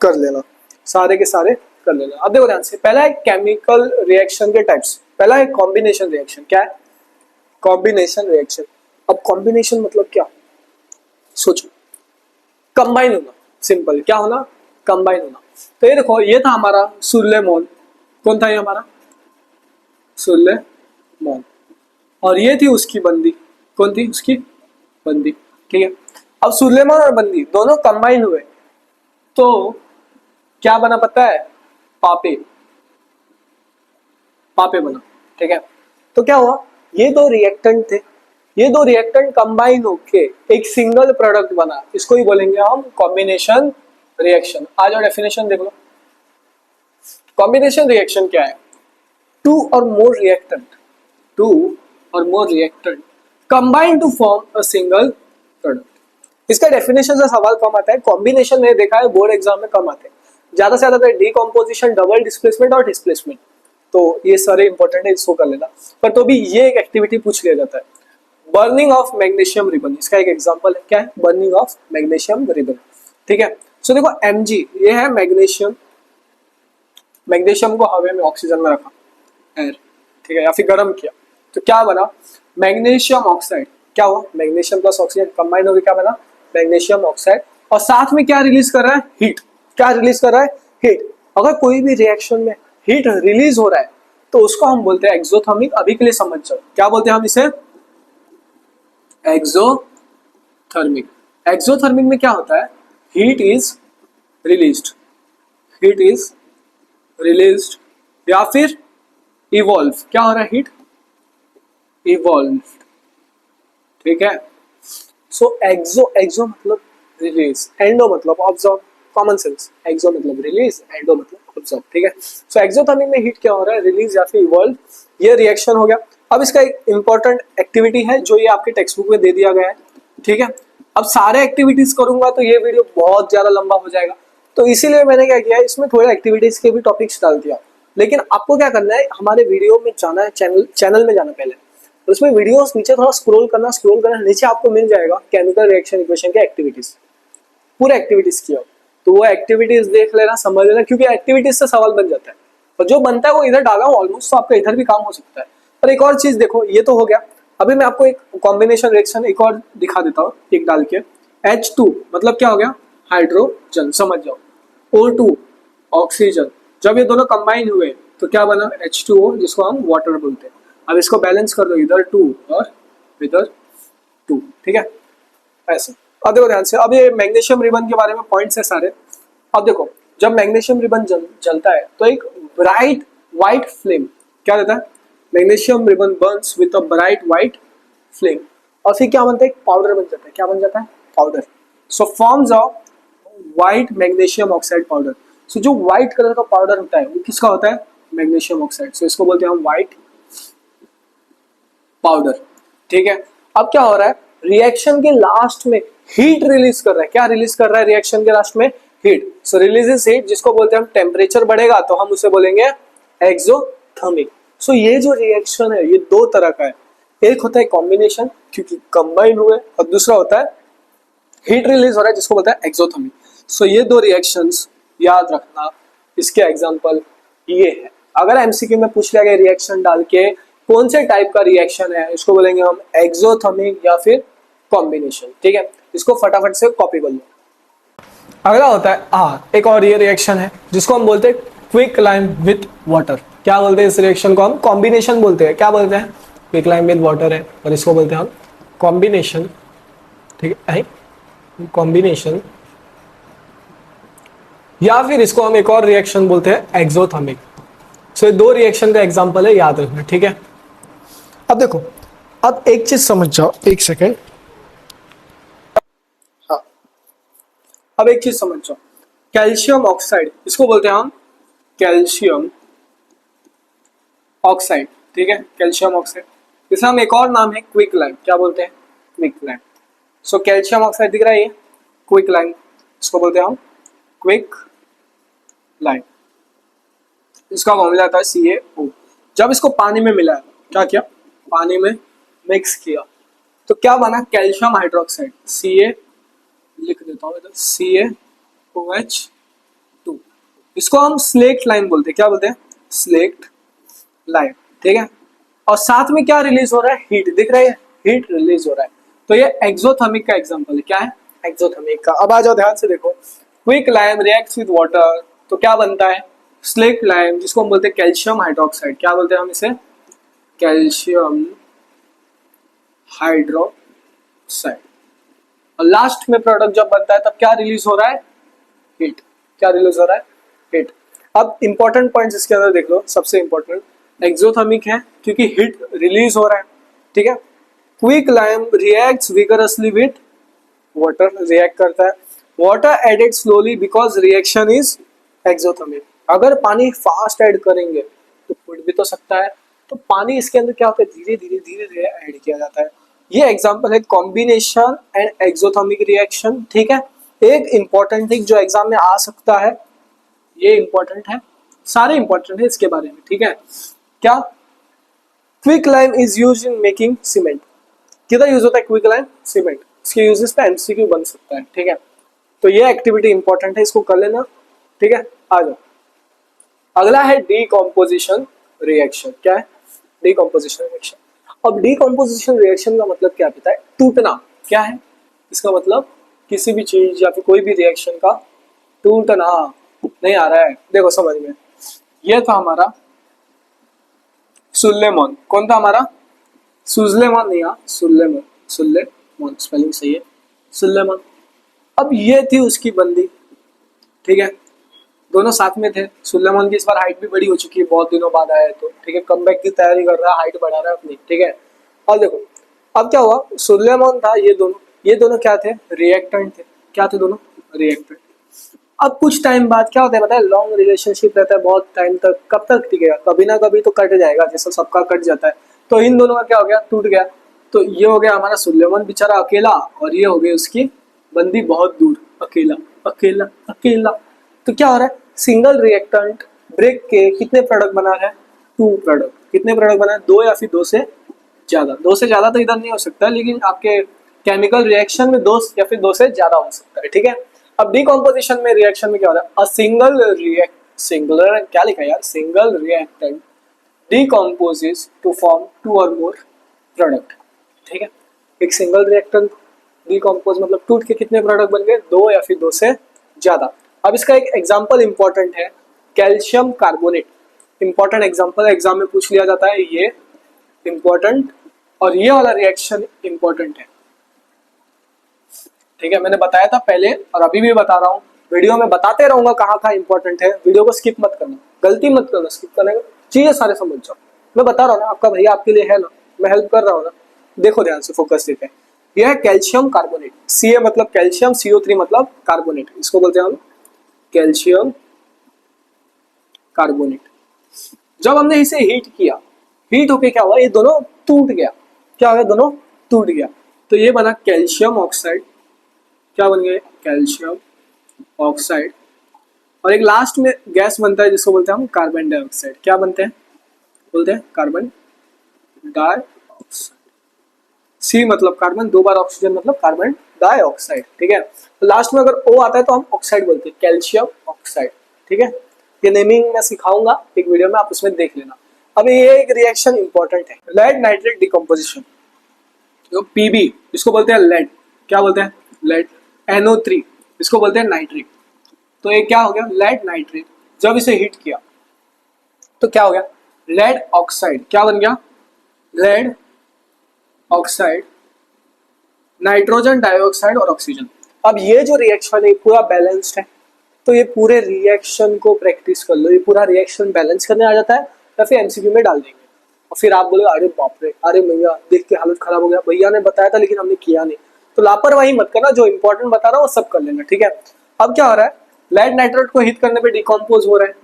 कर लेना, सारे के सारे कर लेना। अब देखो ध्यान से, पहला है केमिकल रिएक्शन के टाइप्स, पहला है कॉम्बिनेशन रिएक्शन। क्या है कॉम्बिनेशन रिएक्शन? अब कॉम्बिनेशन मतलब क्या, सोचो, कंबाइन होना, सिंपल, क्या होना, कंबाइन होना। तो ये देखो, ये था हमारा सुरलेमोन, कौन था ये हमारा सुरलेमोन, मोल, और ये थी उसकी बंदी। कौन थी उसकी बंदी? ठीक है। अब सुलेमान और बंदी दोनों कंबाइन हुए तो क्या बना पता है? पापे। पापे बना। ठीक है। तो क्या हुआ, ये दो रिएक्टेंट थे, ये दो रिएक्टेंट कंबाइन होके एक सिंगल प्रोडक्ट बना, इसको ही बोलेंगे हम कॉम्बिनेशन रिएक्शन। आ जाओ डेफिनेशन देख लो। कॉम्बिनेशन रिएक्शन क्या है? टू और मोर रिएक्टेंट, टू और more reactant combine to form a single product. इसका डेफिनेशन से सवाल कम आता है, कॉम्बिनेशन में देखा है बोर्ड एग्जाम में कम आते हैं, ज्यादा से ज्यादा डीकॉम्पोजिशन, डबल डिस्प्लेसमेंट और डिस्प्लेसमेंट, तो ये सारे इंपॉर्टेंट है, इसको कर लेना। पर तो भी ये एक एक्टिविटी पूछ लिया जाता है। बर्निंग ऑफ मैग्नीशियम रिबन, इसका एक एग्जांपल है, क्या है? Burning of magnesium ribbon. ठीक है। सो देखो Mg ये है मैग्नीशियम, मैग्नीशियम को हवा में ऑक्सीजन में रखा, एयर, ठीक है, या फिर गर्म किया तो क्या बना? Magnesium oxide. क्या हुआ? मैग्नीशियम प्लस ऑक्सीजन कंबाइन होकर क्या बना? Magnesium oxide. और साथ में क्या रिलीज कर रहा है? हीट। क्या रिलीज कर रहा है? हीट। अगर कोई भी रिएक्शन में हीट रिलीज हो रहा है तो उसको हम बोलते हैं एक्सोथर्मिक। अभी के लिए समझ जाओ क्या बोलते हैं हम इसे? एक्सोथर्मिक। एक्सोथर्मिक में क्या होता है? Heat is released, heat is released, या फिर इवॉल्व। क्या हो रहा है? Heat evolve. ठीक है। सो एक्सो, एक्सो मतलब रिलीज, एंडो मतलब ऑब्जर्व, कॉमन सेंस। एक्सो मतलब रिलीज, एंडो मतलब ऑब्जर्व। ठीक है। सो एक्सोथर्मिक में हीट क्या हो रहा है? रिलीज या फिर इवॉल्व। ये रिएक्शन हो गया। अब इसका एक इंपॉर्टेंट एक्टिविटी है जो ये आपके टेक्स्ट बुक में दे दिया गया है। ठीक है। अब सारे एक्टिविटीज करूंगा तो ये वीडियो बहुत ज्यादा लंबा हो जाएगा, तो इसीलिए मैंने क्या किया है, इसमें थोड़े एक्टिविटीज के भी टॉपिक्स डाल दिया। लेकिन आपको क्या करना है, हमारे वीडियो में जाना है, चैनल में जाना पहले, और उसमें वीडियोस नीचे थोड़ा स्क्रॉल करना, नीचे आपको मिल जाएगा केमिकल रिएक्शन इक्वेशन के एक्टिविटीज, पूरे एक्टिविटीज किया, तो वो एक्टिविटीज देख लेना, समझ लेना, क्योंकि एक्टिविटीज से सवाल बन जाता है और जो बनता है वो इधर डाला हूँ ऑलमोस्ट, तो आपका इधर भी काम हो सकता है। और एक और चीज देखो, ये तो हो गया। अभी मैं आपको एक कॉम्बिनेशन रिएक्शन एक और दिखा देता हूँ, एक डाल के। H2 मतलब क्या हो गया? हाइड्रोजन, समझ जाओ। O2 oxygen. जब ये दोनों कंबाइन हुए तो क्या बना? H2O, जिसको हम वाटर बोलते हैं। अब इसको बैलेंस कर दो, इधर 2 और इधर 2। ठीक है, ऐसे। अब देखो ध्यान से, अब ये मैग्नीशियम रिबन के बारे में पॉइंट्स है सारे। अब देखो, जब मैग्नीशियम रिबन जलता है तो एक ब्राइट व्हाइट फ्लेम क्या देता है? Magnesium ribbon Burns with a bright white flame, और फिर क्या बनता है? एक पाउडर बन जाता है। क्या बन जाता है? Powder. So forms of white magnesium oxide powder. So जो व्हाइट कलर का पाउडर होता है वो किसका होता है? Magnesium oxide. सो इसको बोलते हैं हम व्हाइट पाउडर। ठीक है। अब क्या हो रहा है? रिएक्शन के लास्ट में हीट रिलीज कर रहा है। क्या रिलीज कर रहा है रिएक्शन के लास्ट में? हीट। सो रिलीजेस हीट, जिसको बोलते हैं हम टेम्परेचर बढ़ेगा तो हम उसे बोलेंगे एक्सोथर्मिक। सो ये जो रिएक्शन है ये दो तरह का है, एक होता है कॉम्बिनेशन क्योंकि कंबाइन हुए, और दूसरा होता है हीट रिलीज हो रहा है जिसको बोलते हैं एक्सोथर्मिक। सो ये दो रिएक्शंस याद रखना। इसके एग्जांपल ये है। अगर एमसीक्यू में पूछ लिया गया रिएक्शन डाल के कौन से टाइप का रिएक्शन है, इसको बोलेंगे हम एक्सोथर्मिक या फिर कॉम्बिनेशन। ठीक है, इसको फटाफट से कॉपी कर लो। अगला होता है एक और ये रिएक्शन है जिसको हम बोलते हैं क्विक लाइम विथ वाटर। क्या बोलते हैं इस रिएक्शन को? हम कॉम्बिनेशन बोलते हैं। क्या बोलते हैं? क्विक लाइम विथ वाटर है, और इसको बोलते हैं हम कॉम्बिनेशन। ठीक है, कॉम्बिनेशन, या फिर इसको हम एक और रिएक्शन बोलते हैं एक्सोथर्मिक। सो ये दो रिएक्शन का एग्जांपल है, याद रखना। ठीक है। अब देखो, अब एक चीज समझ जाओ, एक सेकेंड। हाँ, अब एक चीज समझ जाओ, कैल्शियम ऑक्साइड, इसको बोलते हैं हम कैल्शियम ऑक्साइड। ठीक है, कैल्शियम ऑक्साइड। इसका हम एक और नाम है क्विक लाइम। क्या बोलते हैं? Quick lime. So calcium oxide दिख रहा है ये, क्विक लाइम, इसको बोलते हैं हम क्विक लाइम। इसका फॉर्मूला आता है CaO। जब इसको पानी में मिलाया, क्या किया? पानी में मिक्स किया तो क्या बना? कैल्शियम हाइड्रोक्साइड, Ca लिख देता हूँ इधर, CaOH2। इसको हम स्लेक्ट लाइम बोलते हैं। क्या बोलते हैं? Slaked lime. ठीक है। और साथ में क्या रिलीज हो रहा है? हीट। दिख रहा है, हीट रिलीज हो रहा है। तो ये एक्सोथर्मिक का एग्जांपल है। क्या है? एक्सोथर्मिक का। अब आ जाओ, ध्यान से देखो, quick lime reacts with water तो क्या बनता है? स्लेक्ट लाइम, जिसको हम बोलते हैं कैल्शियम हाइड्रोक्साइड। क्या बोलते हैं हम इसे? Calcium hydroxide. और लास्ट में प्रोडक्ट जब बनता है तब क्या रिलीज हो रहा है? हीट। क्या रिलीज हो रहा है? हीट। अब इंपॉर्टेंट पॉइंट्स इसके अंदर देख लो। सबसे इंपॉर्टेंट एक्सोथर्मिक है क्योंकि हीट रिलीज हो रहा है, ठीक है। Quick lime reacts vigorously with water, react करता है। Water added slowly because reaction is exothermic. अगर पानी फास्ट ऐड करेंगे तो फूट भी तो सकता है, तो पानी इसके अंदर क्या होता है? धीरे धीरे धीरे धीरे ऐड किया जाता है। ये एग्जांपल है कॉम्बिनेशन एंड एक्सोथर्मिक रिएक्शन, ठीक है। एक इंपॉर्टेंट थिंग जो एग्जाम में आ सकता है, ये इंपॉर्टेंट है, सारे इंपॉर्टेंट है इसके बारे में, ठीक है। क्या? Quick lime is used in making cement. किधर यूज होता है क्विक लाइम? सीमेंट। इसके यूजेस पे एमसीक्यू बन सकता है, ठीक है। तो ये एक्टिविटी इंपॉर्टेंट है, इसको कर लेना, ठीक है। आ जाओ, अगला है डीकॉम्पोजिशन रिएक्शन। क्या है? Decomposition reaction. अब डीकॉम्पोजिशन रिएक्शन का मतलब क्या पता है? टूटना। क्या है इसका मतलब? किसी भी चीज या फिर कोई भी रिएक्शन का टूटना। नहीं आ रहा है? देखो समझ में, ये था हमारा सुल्लेमॉन। कौन था हमारा? सुजलेमॉन नहीं, सुल्लेमॉन। सुल्लेमॉन स्पेलिंग सही है, सुल्लेमॉन। अब ये थी उसकी बंदी, ठीक है। दोनों साथ में थे। सुल्लेमॉन की इस बार हाइट भी बड़ी हो चुकी है, बहुत दिनों बाद आया है, तो ठीक है, कमबैक की तैयारी कर रहा है, हाइट बढ़ा रहा है अपनी, ठीक है। और देखो अब क्या हुआ, सुल्लेमॉन था, ये दोनों क्या थे? रिएक्टेंट थे। क्या थे दोनों? रिएक्टेंट। अब कुछ टाइम बाद क्या होता है पता है? लॉन्ग रिलेशनशिप रहता है बहुत टाइम तक। कब तक टिकेगा? कभी ना कभी तो कट जाएगा, जैसा सबका कट जाता है। तो इन दोनों का क्या हो गया? टूट गया। तो ये हो गया हमारा सुल्लेमॉन बेचारा अकेला, और ये हो गई उसकी बंदी बहुत दूर, अकेला अकेला अकेला। तो क्या हो रहा है? सिंगल रिएक्टेंट ब्रेक के कितने प्रोडक्ट बना रहा है? 2 प्रोडक्ट। कितने प्रोडक्ट बना है? 2 या फिर 2 से ज्यादा। 2 से ज्यादा तो इधर नहीं हो सकता, लेकिन आपके केमिकल रिएक्शन में 2 या फिर 2 से ज्यादा हो सकता है, ठीक है। अब डीकॉम्पोजिशन में रिएक्शन में क्या हो रहा है? अ सिंगल क्या लिखा है यार? सिंगल रिएक्टेंट डीकॉम्पोजेस टू फॉर्म 2 और मोर प्रोडक्ट, ठीक है। एक सिंगल रिएक्टेंट डीकॉम्पोज मतलब टूट के कितने प्रोडक्ट बन गए? 2 या फिर 2 से ज्यादा। अब इसका एक एग्जांपल इंपॉर्टेंट है, calcium carbonate. Important example exam में पूछ लिया जाता है, ये इंपॉर्टेंट, और ये वाला रिएक्शन इंपॉर्टेंट है, ठीक है। मैंने बताया था पहले और अभी भी बता रहा हूँ, वीडियो में बताते रहूंगा कहाँ कहाँ इंपॉर्टेंट है। वीडियो को स्किप मत करना, गलती मत करना स्किप करने का, चीजें सारे समझ जाओ। मैं बता रहा हूँ ना, आपका भैया आपके लिए है ना, मैं हेल्प कर रहा हूँ ना। देखो ध्यान से, फोकस देते हैं। यह है कैल्शियम कार्बोनेट। Ca मतलब कैल्शियम, CO3 मतलब कार्बोनेट, इसको बोलते हैं हम कैल्शियम कार्बोनेट। जब हमने इसे हीट किया, हीट होके क्या हुआ? ये दोनों टूट गया। क्या हो गया? दोनों टूट गया। तो ये बना कैल्शियम ऑक्साइड। क्या बन गए? Calcium oxide. और एक लास्ट में गैस बनता है जिसको बोलते हैं हम कार्बन डाइऑक्साइड। क्या बनते हैं? बोलते हैं कार्बन डाइऑक्साइड। सी मतलब कार्बन, 2 बार ऑक्सीजन मतलब कार्बन डाइऑक्साइड, ठीक है। तो लास्ट में अगर O आता है तो हम ऑक्साइड बोलते हैं, कैल्शियम ऑक्साइड, ठीक है। ये नेमिंग मैं सिखाऊंगा एक वीडियो में, आप उसमें देख लेना। अब ये एक रिएक्शन इंपॉर्टेंट है, लेड नाइट्रेट डिकम्पोजिशन। जो पीबी इसको बोलते हैं लेड। क्या बोलते हैं? लेड। NO3 इसको बोलते हैं नाइट्रेट। तो ये क्या हो गया? Lead nitrate. जब इसे हीट किया तो क्या हो गया? Lead oxide. क्या बन गया? लेड ऑक्साइड, नाइट्रोजन डाइऑक्साइड और ऑक्सीजन। अब ये जो रिएक्शन है पूरा बैलेंस्ड है, तो ये पूरे रिएक्शन को प्रैक्टिस कर लो। ये पूरा रिएक्शन बैलेंस करने आ जाता है, या फिर एमसीक्यू में डाल देंगे। और फिर आप बोले अरे बाप रे, अरे भैया देख के हालत खराब हो गया, भैया ने बताया था लेकिन हमने किया नहीं। तो लापरवाही मत करना, जो इंपॉर्टेंट बता रहा हूँ वो सब कर लेना, ठीक है। अब क्या हो रहा है? लेड नाइट्रेट को हीट करने पे डिकम्पोज हो रहा है,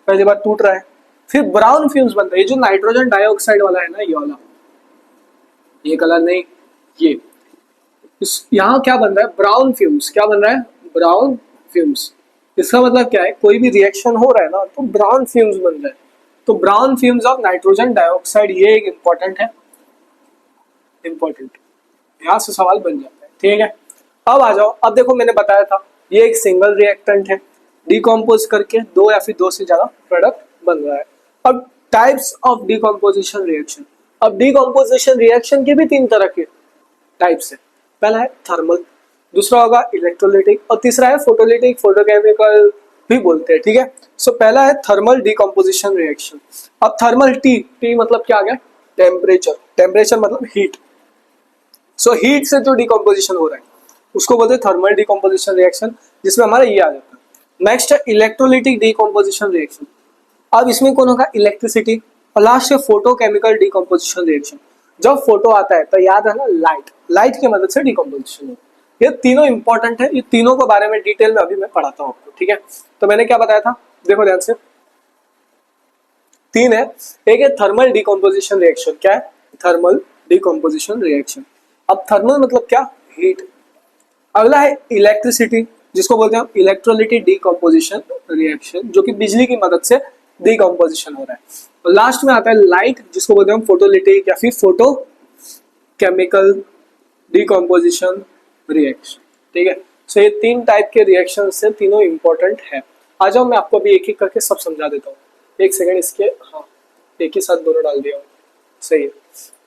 पहली बार टूट रहा है, फिर ब्राउन फ्यूम्स बनता है। ये जो नाइट्रोजन डाइऑक्साइड वाला है ना, ये वाला, ये कलर नहीं, ये यहाँ क्या बन रहा है? Brown fumes. क्या बन रहा है? Brown fumes. इसका मतलब क्या है? कोई भी रिएक्शन हो रहा है ना तो ब्राउन फ्यूम्स बन रहा है। तो brown fumes of nitrogen dioxide, ये एक इंपॉर्टेंट है, इंपॉर्टेंट, यहाँ से सवाल बन जाता है, ठीक है। अब आ जाओ, अब देखो मैंने बताया था ये एक सिंगल रिएक्टेंट है, डिकम्पोज करके 2 या फिर 2 से ज्यादा प्रोडक्ट बन रहा है। अब टाइप्स ऑफ डिकम्पोजिशन रिएक्शन। अब डिकम्पोजिशन रिएक्शन के भी 3 तरह के टाइप्स है। पहला है थर्मल, दूसरा होगा इलेक्ट्रोलिटिक, और तीसरा है फोटोलिटिक, फोटोकेमिकल भी बोलते हैं, ठीक है। सो पहला है थर्मल डिकम्पोजिशन रिएक्शन। अब थर्मल टी मतलब क्या आ गया? टेम्परेचर, टेम्परेचर मतलब हीट। सो हीट से जो डिकम्पोजिशन हो रहा है उसको बोलते हैं थर्मल डिकम्पोजिशन रिएक्शन, जिसमें हमारा ये आ जाता है। नेक्स्ट है इलेक्ट्रोलिटिक डिकम्पोजिशन रिएक्शन। अब इसमें कौन होगा, इलेक्ट्रिसिटी। और लास्ट है फोटोकेमिकल डिकम्पोजिशन रिएक्शन। जब फोटो आता है तो याद है ना लाइट, लाइट की मदद से डिकम्पोजिशन होगा। ये तीनों इंपॉर्टेंट है, ये तीनों के बारे में डिटेल में अभी मैं पढ़ाता हूँ आपको, ठीक है। तो मैंने क्या बताया था, देखो ध्यान से, तीन है। एक है थर्मल डिकम्पोजिशन रिएक्शन, क्या है, थर्मल डिकम्पोजिशन रिएक्शन। अब थर्मल मतलब क्या, हीट। अगला है इलेक्ट्रिसिटी, जिसको बोलते हैं हम इलेक्ट्रोलिटिक डिकम्पोजिशन रिएक्शन, जो कि बिजली की मदद से डिकम्पोजिशन हो रहा है। और लास्ट में आता है लाइट, जिसको बोलते हैं हम फोटोलिटिक या फिर फोटो केमिकल डिकम्पोजिशन रिएक्शन, ठीक है। सो ये तीन टाइप के रिएक्शन से तीनों इंपॉर्टेंट है। आ जाओ मैं आपको अभी एक एक करके सब समझा देता हूँ। एक सेकंड, इसके हाँ एक ही साथ दोनों डाल दिया, सही है।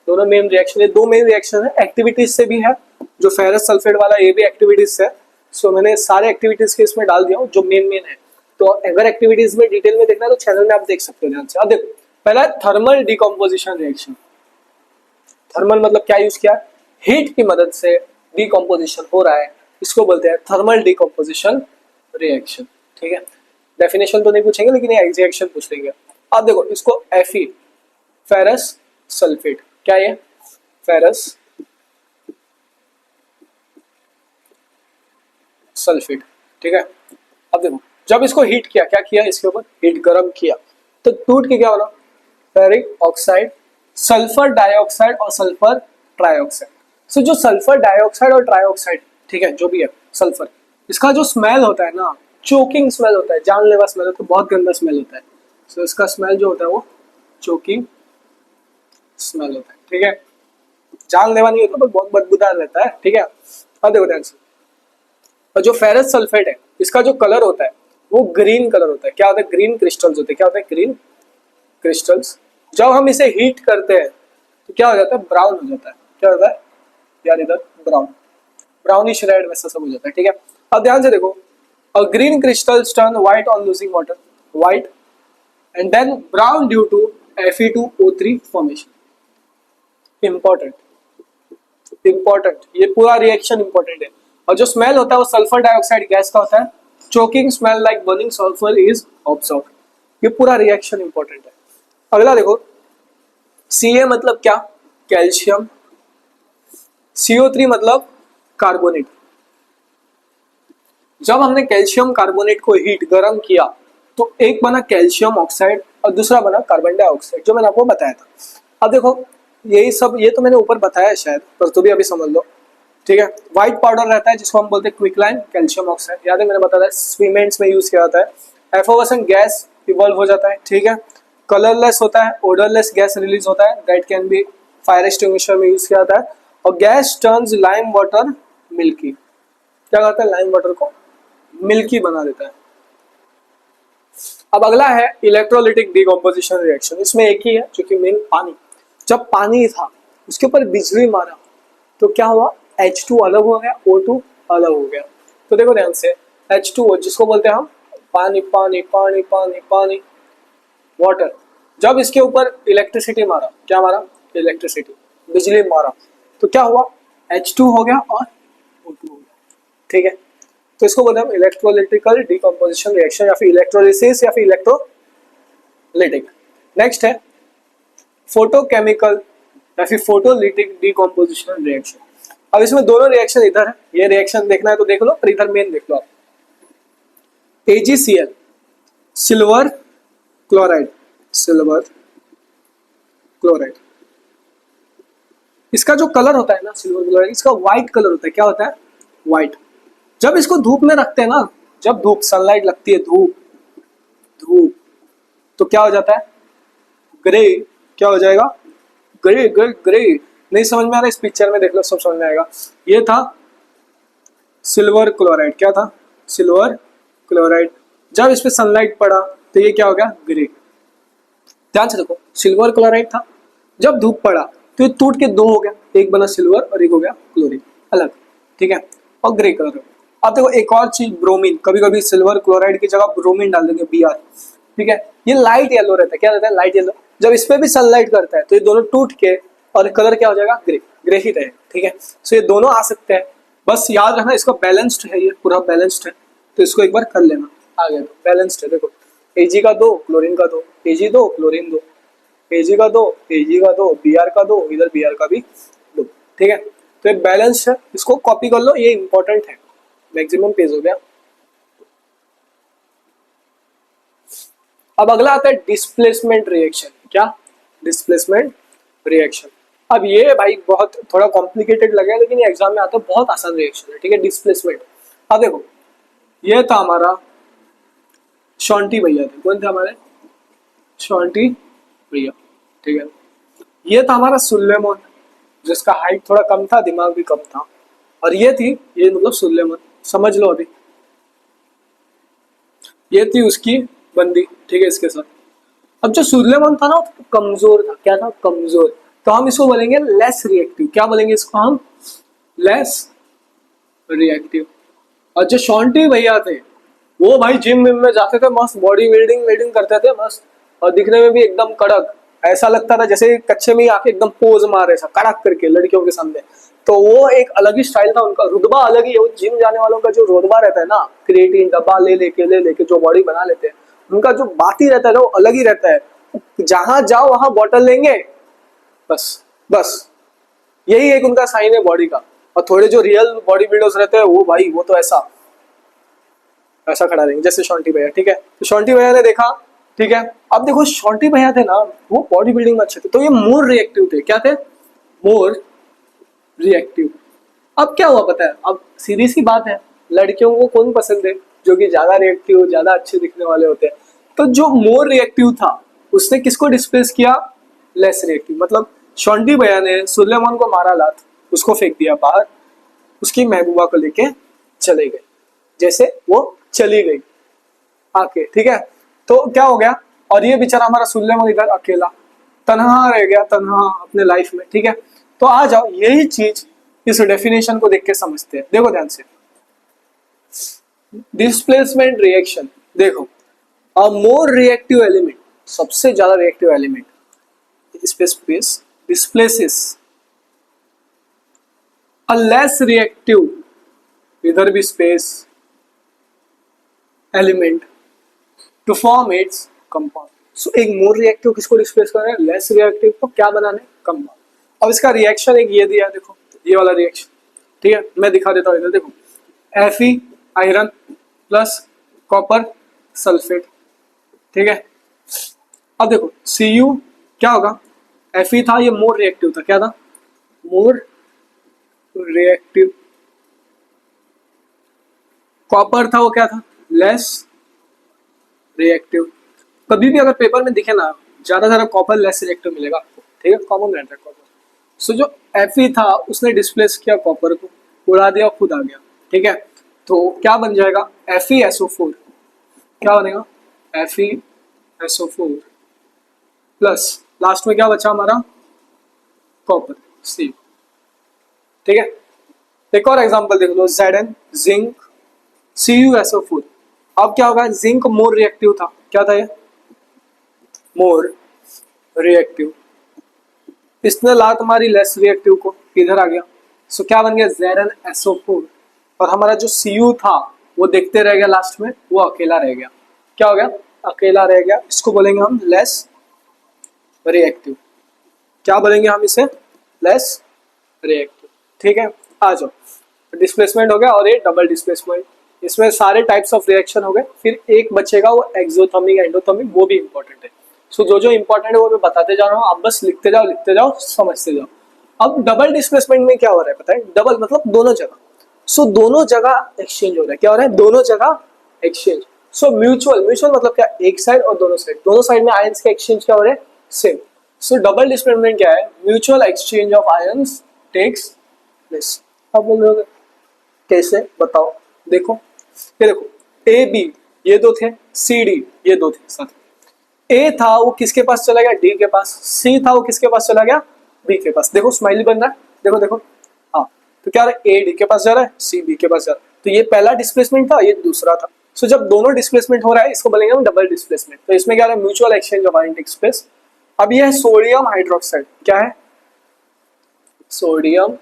दोनों मेन रिएक्शन है, दो मेन रिएक्शन है, एक्टिविटीज से भी है। जो फेरस सल्फेट वाला ये भी एक्टिविटीज से है। सो मैंने सारे एक्टिविटीज के इसमें डाल दिया हूँ जो मेन मेन है। तो अगर एक्टिविटीज में डिटेल में देखना है तो चैनल में आप देख सकते हो ध्यान से। अब देखो पहला थर्मल डिकम्पोजिशन रिएक्शन। थर्मल मतलब क्या यूज किया, हीट की मदद से डिकम्पोजिशन हो रहा है, इसको बोलते हैं थर्मल डिकम्पोजिशन रिएक्शन, ठीक है। डेफिनेशन तो नहीं पूछेंगे लेकिन ये रिएक्शन पूछ लेंगे। अब देखो इसको Fe, फेरस सल्फेट, क्या ये, फेरस सल्फेट, ठीक है। अब देखो जब इसको हीट किया, क्या किया, इसके ऊपर हीट गर्म किया तो टूट के क्या होना, फेरिक ऑक्साइड, सल्फर डाइऑक्साइड और सल्फर ट्राइऑक्साइड। सो जो सल्फर डाइऑक्साइड और ट्राइऑक्साइड, ठीक है, जो भी है सल्फर, इसका जो स्मेल होता है ना, चोकिंग स्मेल होता है, जानलेवा स्मेल होता है, बहुत गंदा स्मेल होता है। सो इसका स्मेल जो होता है वो चोकिंग स्मेल होता है, ठीक है। जानलेवा नहीं होता पर बहुत बदबूदार रहता है, ठीक है। अब देखो ध्यान से, और जो फेरस सल्फेट है इसका जो कलर होता है वो ग्रीन कलर होता है। क्या होता है, ग्रीन क्रिस्टल्स होते हैं। क्या होता है, ग्रीन क्रिस्टल्स। जब हम इसे हीट करते हैं तो क्या हो जाता है, ब्राउन हो जाता है। क्या होता है यार, इधर ब्राउन, ब्राउनिश रेड वैसा सब हो जाता है, ठीक है। अब ध्यान से देखो, a green crystals turn white on losing water, white, and then brown due to Fe2O3 formation. Important, important, ये पूरा रिएक्शन इंपॉर्टेंट है। और जो स्मेल होता है वो सल्फर डाइऑक्साइड गैस का होता है। Choking smell like burning sulphur is observed. ये पूरा रिएक्शन इंपॉर्टेंट है। अगला देखो, Ca मतलब क्या, कैल्शियम, CO3 मतलब कार्बोनेट। जब हमने कैल्शियम कार्बोनेट को हीट गर्म किया तो एक बना कैल्शियम ऑक्साइड और दूसरा बना कार्बन डाइऑक्साइड, जो मैंने आपको बताया था। अब देखो यही सब, ये तो मैंने ऊपर बताया है शायद, पर तो भी अभी समझ लो, ठीक है। व्हाइट पाउडर रहता है जिसको हम बोलते हैं क्विकलाइन कैल्शियम ऑक्साइड, याद है मैंने बताया था, सीमेंट्स में यूज किया जाता है। एफोगेसन गैस इवॉल्व हो जाता है, ठीक है। कलरलेस होता है, ओडरलेस गैस रिलीज होता है, that can be fire extinguisher में यूज किया जाता है। और gas turns lime water milky, क्या करता है, लाइम वाटर को मिल्की बना देता है। अब अगला है इलेक्ट्रोलिटिक डिकम्पोजिशन रिएक्शन। इसमें एक ही है जो कि मेन पानी। जब पानी था उसके ऊपर बिजली मारा तो क्या हुआ, H2 अलग हो गया, O2 अलग हो गया। तो देखो ध्यान से, H2O जिसको बोलते हैं हम पानी, पानी पानी पानी पानी, वाटर, जब इसके ऊपर इलेक्ट्रिसिटी मारा, क्या मारा, इलेक्ट्रिसिटी, बिजली मारा, तो क्या हुआ, H2 हो गया और O2 हो गया, ठीक है। तो इसको बोलते हैं हम इलेक्ट्रोलिटिकल डिकम्पोजिशन रिएक्शन या फिर इलेक्ट्रोलिसिस या फिर इलेक्ट्रोलिटिक। नेक्स्ट है फोटोकेमिकल या फिर फोटोलिटिक डिकम्पोजिशन रिएक्शन। अब इसमें दोनों रिएक्शन इधर है, ये रिएक्शन देखना है तो देख लो, पर इधर मेन देख लो आप। AgCl, silver chloride, silver chloride, इसका जो कलर होता है ना सिल्वर क्लोराइड, इसका व्हाइट कलर होता है। क्या होता है, व्हाइट। जब इसको धूप में रखते हैं ना, जब धूप सनलाइट लगती है, धूप धूप, तो क्या हो जाता है, ग्रे। क्या हो जाएगा, ग्रे ग्रे ग्रे। नहीं समझ में आ रहा, इस पिक्चर में देख लो, सब समझ में आएगा। ये था सिल्वर क्लोराइड, क्या था, सिल्वर क्लोराइड। जब इस पे सनलाइट पड़ा तो ये क्या हो गया, ग्रे। ध्यान से देखो, सिल्वर क्लोराइड था, जब धूप पड़ा तो ये टूट के दो हो गया, एक बना सिल्वर और एक हो गया क्लोरीन अलग, ठीक है, और ग्रे कलर। अब देखो एक और चीज, ब्रोमीन। कभी कभी सिल्वर क्लोराइड की जगह ब्रोमीन डाल देंगे, Br, ठीक है। ये लाइट येलो रहता है। क्या रहता है, लाइट येलो। जब इस पे भी सनलाइट करता है तो ये दोनों टूट के और कलर क्या हो जाएगा, ग्रे, ग्रे ही रहेगा, ठीक है। सो ये दोनों आ सकते हैं, बस याद रखना इसका बैलेंस्ड है, ये पूरा बैलेंस्ड है, तो इसको एक बार कर लेना। आ गया, तो बैलेंस्ड है, देखो Ag का 2, क्लोरीन का 2, Ag 2, क्लोरीन 2, Ag का 2, Ag का 2, Br का 2, इधर Br का भी 2, ठीक है। तो ये बैलेंस्ड है, इसको कॉपी कर लो, ये इंपॉर्टेंट है, मैक्सिमम पेज हो गया। अब अगला आता है डिस्प्लेसमेंट रिएक्शन। क्या? Displacement reaction. अब ये भाई बहुत थोड़ा कॉम्प्लिकेटेड लगे लेकिन ये एग्जाम में आता है, बहुत आसान रिएक्शन है, ठीक है। डिस्प्लेसमेंट, अब देखो ये था हमारा शॉन्टी भैया थे, कौन थे हमारे? शॉन्टी भैया, ठीक है। ये था हमारा सुलेमान, जिसका हाइट थोड़ा कम था, दिमाग भी कम था, और ये थी, ये मतलब सुलेमान, समझ लो अभी। ये थी उसकी बंदी, ठीक है, इसके साथ। अब जो सुलेमान था ना वो कमजोर था, क्या था? कमजोर। तो हम इसको बोलेंगे लेस रिएक्टिव। क्या बोलेंगे इसको हम? Less reactive. और जो शॉन्टी भैया थे वो भाई जिम विम में जाते थे, मस्त बॉडी बिल्डिंग वेल्डिंग करते थे मस्त, और दिखने में भी एकदम कड़क, ऐसा लगता था जैसे कच्चे में ही आके एकदम पोज मार रहे, कड़क करके लड़कियों के सामने। तो वो एक अलग ही स्टाइल था उनका, रुतबा अलग ही है। वो जिम जाने वालों का जो रुतबा रहता है ना, क्रिएटिन डब्बा ले लेके जो बॉडी बना लेते हैं, उनका जो बात ही रहता है ना वो अलग ही रहता है। जहां जाओ वहां बॉटल लेंगे, बस बस यही एक उनका साइन है बॉडी का। और थोड़े जो रियल बॉडी बिल्डर्स रहते हैं वो भाई वो तो ऐसा ऐसा खड़ा रहेंगे जैसे शॉन्टी भैया, ठीक है। तो शॉन्टी भैया ने देखा, ठीक है। अब देखो शॉन्टी भैया थे ना, वो बॉडी बिल्डिंग में अच्छे थे, तो ये मोर रिएक्टिव थे। क्या थे? More reactive. अब क्या हुआ पता है? अब सीधी सी बात है, लड़कियों को कौन पसंद है? जो कि ज्यादा रिएक्टिव, ज्यादा अच्छे दिखने वाले होते हैं। तो जो मोर रिएक्टिव था उसने किसको डिस्प्लेस किया? Less reactive. मतलब शॉन्टी भैया ने सुलेमान को मारा लात, उसको फेंक दिया बाहर, उसकी महबूबा को लेके चले गए, जैसे वो चली गई आके, ठीक है। तो क्या हो गया? और ये बेचारा हमारा सुलेमान इधर अकेला तन्हा रह गया, तन्हा अपने लाइफ में, ठीक है। तो आ जाओ यही चीज इस डेफिनेशन को देख के समझते हैं। देखो ध्यान से, डिस्प्लेसमेंट रिएक्शन। देखो, अ मोर रिएक्टिव एलिमेंट, सबसे ज्यादा reactive element, space displaces a less reactive, इधर भी space, element to form its compound. So एक मोर रिएक्टिव किसको डिस्प्लेस कर रहा है? लेस रिएक्टिव को क्या बनाने? कंपाउंड। अब इसका रिएक्शन एक ये दिया है, देखो ये वाला रिएक्शन, ठीक है। मैं दिखा देता हूँ इधर, देखो Fe iron plus copper sulphate, ठीक है। अब देखो Cu क्या होगा? Fe था, ये मोर रिएक्टिव था, क्या था? More reactive. कॉपर था, वो क्या था? Less reactive. कभी भी अगर पेपर में दिखे ना, ज्यादा ज्यादा कॉपर लेस रिएक्टिव मिलेगा आपको, ठीक है, कॉमन रहता है कॉपर। सो जो Fe था उसने डिस्प्लेस किया कॉपर को, उड़ा दिया, खुद आ गया, ठीक है। तो क्या बन जाएगा? FeSO4। क्या बनेगा? FeSO4 प्लस लास्ट में क्या बचा हमारा? कॉपर C, ठीक है। एक और एग्जांपल देख लो, Zn जिंक CuSO4। अब क्या होगा? जिंक मोर रिएक्टिव था, क्या था ये? More reactive. इसने लात मारी लेस रिएक्टिव को, इधर आ गया। सो क्या बन गया? ZnSO4। और हमारा जो Cu था वो देखते रह गया, लास्ट में वो अकेला रह गया। क्या हो गया? अकेला रह गया। इसको बोलेंगे हम लेस रिएक्टिव। क्या बोलेंगे हम इसे? लेस रिएक्टिव, ठीक है। आ जाओ, डिस्प्लेसमेंट हो गया और ये डबल डिस्प्लेसमेंट, इसमें सारे टाइप्स ऑफ रिएक्शन हो गए। फिर एक बचेगा वो एक्सोथर्मिक एंडोथर्मिक, वो भी इंपॉर्टेंट है। सो जो जो इंपॉर्टेंट है वो मैं बताते जा रहा हूँ, आप बस लिखते जाओ समझते जाओ। अब डबल डिस्प्लेसमेंट में क्या हो रहा है पता है? डबल मतलब दोनों जगह। सो दोनों जगह एक्सचेंज हो रहा है। क्या हो रहा है? दोनों जगह एक्सचेंज। सो म्यूचुअल मतलब क्या? एक साइड और दोनों साइड में आयंस के एक्सचेंज क्या हो रहे हैं? सेम। सो डबल डिस्प्लेसमेंट क्या है? Mutual exchange of ions takes place. अब बोलोगे कैसे? बताओ। देखो, ये देखो ए बी ये दो थे, सी डी ये दो थे साथ। ए था वो किसके पास चला गया? डी के पास। सी था वो किसके पास चला गया? बी के पास। देखो स्माइली बन रहा है, देखो देखो, हाँ। तो क्या रहा है? ए डी के पास जा रहा है, सी बी के पास जा रहा है। तो ये पहला डिस्प्लेसमेंट था, ये दूसरा था। सो जब दोनों डिस्प्लेसमेंट हो रहा है इसको बोलेंगे हम डबल डिस्प्लेसमेंट। तो इसमें क्या है? Mutual exchange of ion takes place. अब ये है सोडियम हाइड्रोक्साइड, क्या है? सोडियम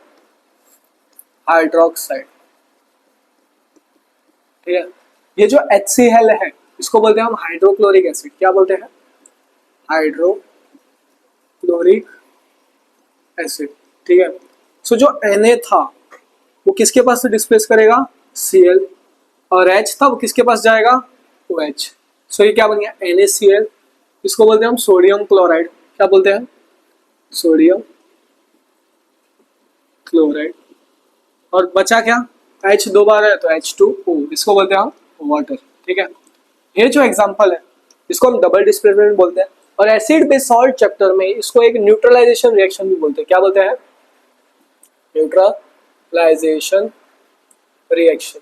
हाइड्रोक्साइड, ठीक है। ये जो HCl है इसको बोलते हैं हम हाइड्रोक्लोरिक एसिड, क्या बोलते हैं? हाइड्रोक्लोरिक एसिड, ठीक है। सो जो Na था वो किसके पास से डिस्प्लेस करेगा? Cl, और H था वो किसके पास जाएगा? OH। सो ये क्या बन गया? NaCl। इसको बोलते हैं हम सोडियम क्लोराइड, क्या बोलते हैं? Sodium chloride. और बचा क्या? H दो बार है तो H2O, इसको बोलते हैं हम वाटर, ठीक है। ये जो एग्जांपल है इसको हम डबल डिस्प्लेसमेंट बोलते हैं, और एसिड बेस सॉल्ट चैप्टर में इसको एक न्यूट्रलाइजेशन रिएक्शन भी बोलते हैं, क्या बोलते हैं? Neutralisation reaction.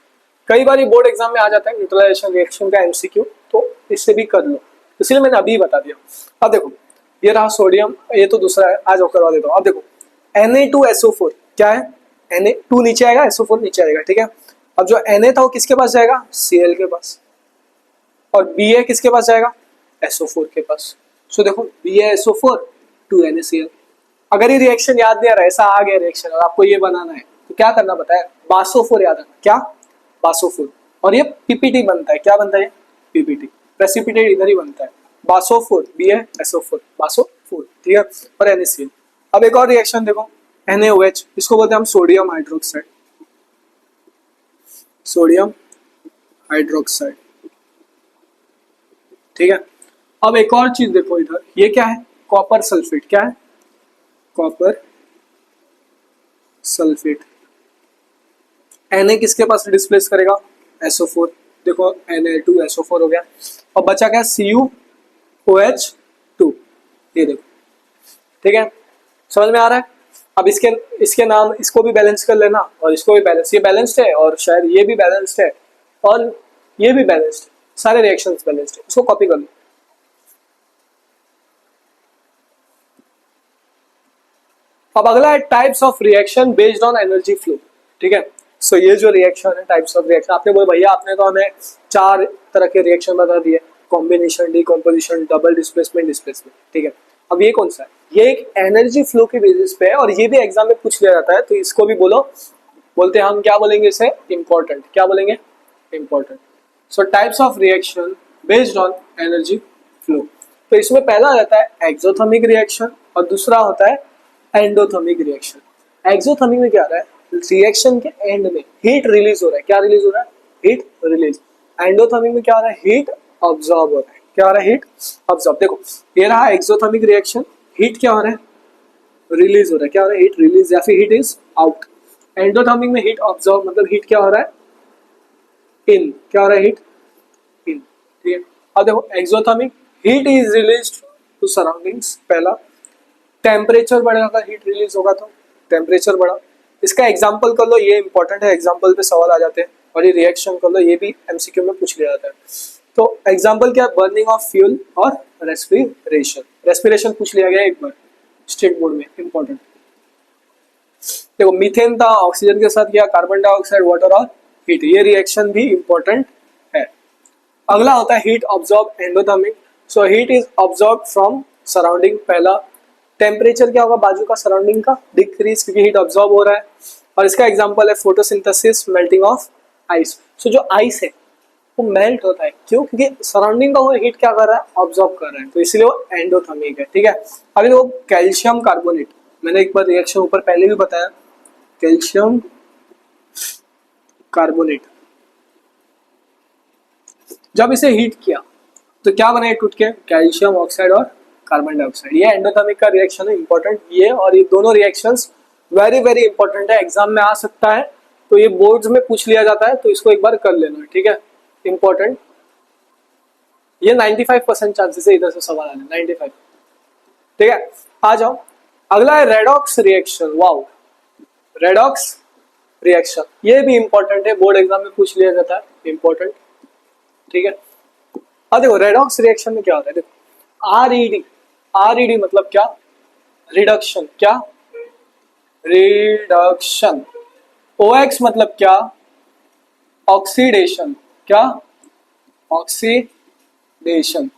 कई बार बोर्ड एग्जाम में आ जाता है न्यूट्रलाइजेशन रिएक्शन का MCQ, तो इससे भी कर लो, इसलिए मैंने अभी बता दिया। अब देखो ये रहा सोडियम, ये तो दूसरा है, आज करवा देता हूँ। अब देखो Na2SO4 क्या है? Na2 नीचे आएगा, SO4 नीचे आएगा, ठीक है। अब जो Na था वो किसके पास जाएगा? Cl के पास, और Ba किसके पास जाएगा? SO4 के पास। सो देखो BaSO4 2NaCl। अगर ये रिएक्शन याद नहीं आ रहा है, ऐसा आ गया रिएक्शन और आपको ये बनाना है तो क्या करना पता है? बासोफोर याद रखना, क्या? बासोफोर। और ये PPT बनता है, क्या बनता है? PPT, प्रेसिपिटेट इधर ही बनता है। बासोफोर, BaSO4, बासोफोर, ठीक है, और NaCl। अब एक और रिएक्शन देखो, NaOH, इसको बोलते हैं हम सोडियम हाइड्रोक्साइड, सोडियम हाइड्रोक्साइड, ठीक है। अब एक और चीज देखो इधर, ये क्या है? कॉपर सल्फेट, क्या है? Copper sulphate. Na किसके पास डिस्प्लेस करेगा? SO4, देखो Na2SO4 हो गया, और बचा क्या? CuOH2, ये देखो, ठीक है। समझ में आ रहा है? अब इसके नाम, इसको भी बैलेंस कर लेना और इसको भी बैलेंस, ये बैलेंस्ड है और शायद ये भी बैलेंस्ड है और ये भी बैलेंस्ड है, सारे रिएक्शंस बैलेंस्ड है, इसको कॉपी कर लो। अब अगला है types of reaction based on energy flow, ठीक है। सो ये जो रिएक्शन है, टाइप्स ऑफ रिएक्शन, आपने बोले भैया आपने तो हमें 4 तरह के रिएक्शन बता दिए, combination, decomposition, double displacement, displacement, ठीक है। अब ये कौन सा है? ये एक एनर्जी फ्लो के बेसिस पे है और ये भी एग्जाम में पूछ लिया जाता है, तो इसको भी बोलो, बोलते हैं हम, क्या बोलेंगे इसे? इंपॉर्टेंट, क्या बोलेंगे? Important. So types of reaction based on energy flow, तो इसमें पहला आ जाता है एक्सोथर्मिक रिएक्शन और दूसरा होता है एंडोथर्मिक रिएक्शन। एक्सोथर्मिक में क्या आ रहा है? रिएक्शन के एंड में हीट रिलीज हो रहा है, क्या रिलीज हो रहा है? Heat release. एंडोथर्मिक में क्या हो रहा है? हीट ऑब्जॉर्ब हो रहा है, क्या हो रहा है? Heat absorb. देखो ये रहा एक्सोथर्मिक रिएक्शन, हीट क्या हो रहा है? रिलीज हो रहा है, क्या हो रहा है? हीट रिलीज या फिर हीट इज आउट। एंडोथर्मिक में हीट ऑब्जॉर्ब, मतलब हीट क्या हो रहा है? इन, क्या हो रहा है? हीट इन, ठीक है। अब देखो exothermic, heat is released to surroundings, पहला। टेम्परेचर बढ़ेगा अगर हीट रिलीज होगा तो, टेम्परेचर बढ़ा। इसका एग्जांपल कर लो, ये इंपॉर्टेंट है, एग्जांपल पे सवाल आ जाते हैं। और ये रिएक्शन कर लो, ये भी MCQ में पूछ लिया जाता है। तो एग्जांपल क्या? बर्निंग ऑफ फ्यूल और रेस्पिरेशन। रेस्पिरेशन पूछ लिया गया एक बार स्टेट बोर्ड में, इंपॉर्टेंट। देखो मीथेन था, ऑक्सीजन के साथ किया, कार्बन डाइऑक्साइड, वाटर और हीट, ये रिएक्शन भी इंपॉर्टेंट है। अगला होता है heat absorb, endothermic. So heat is absorb from surrounding, पहला। टेम्परेचर क्या होगा बाजू का, सराउंडिंग का, डिक्रीज, क्योंकि हीट ऑब्जॉर्ब हो रहा है। और इसका एग्जांपल है फोटोसिंथेसिस, मेल्टिंग ऑफ आइस। सो जो आइस है वो मेल्ट होता है, क्यों? क्योंकि सराउंडिंग का वो हीट क्या कर रहा है? ऑब्जॉर्ब कर रहा है, तो इसलिए वो एंडोथर्मिक है, ठीक है। अभी वो कैल्शियम कार्बोनेट, मैंने एक बार रिएक्शन ऊपर पहले भी बताया, कैल्शियम कार्बोनेट, जब इसे हीट किया तो क्या बना टूट के? कैल्शियम ऑक्साइड और कार्बन डाइऑक्साइड। ये एंडोथर्मिक का रिएक्शन है, इंपॉर्टेंट ये, और ये दोनों रिएक्शंस वेरी वेरी इंपॉर्टेंट है, एग्जाम में आ सकता है, तो ये बोर्ड्स में पूछ लिया जाता है, तो इसको एक बार कर लेना, ठीक है, इंपॉर्टेंट। ये 95% चांसेस है इधर से सवाल आने, 95, ठीक है। आ जाओ, अगला है redox reaction. Wow, redox reaction, ये भी इंपॉर्टेंट है, बोर्ड एग्जाम में पूछ लिया जाता है, इंपॉर्टेंट, ठीक है। अब देखो रेडॉक्स रिएक्शन में क्या होता है, देखो आरईडी मतलब क्या? रिडक्शन, क्या? रिडक्शन। OX मतलब क्या? ऑक्सीडेशन, क्या? ऑक्सीडेशन।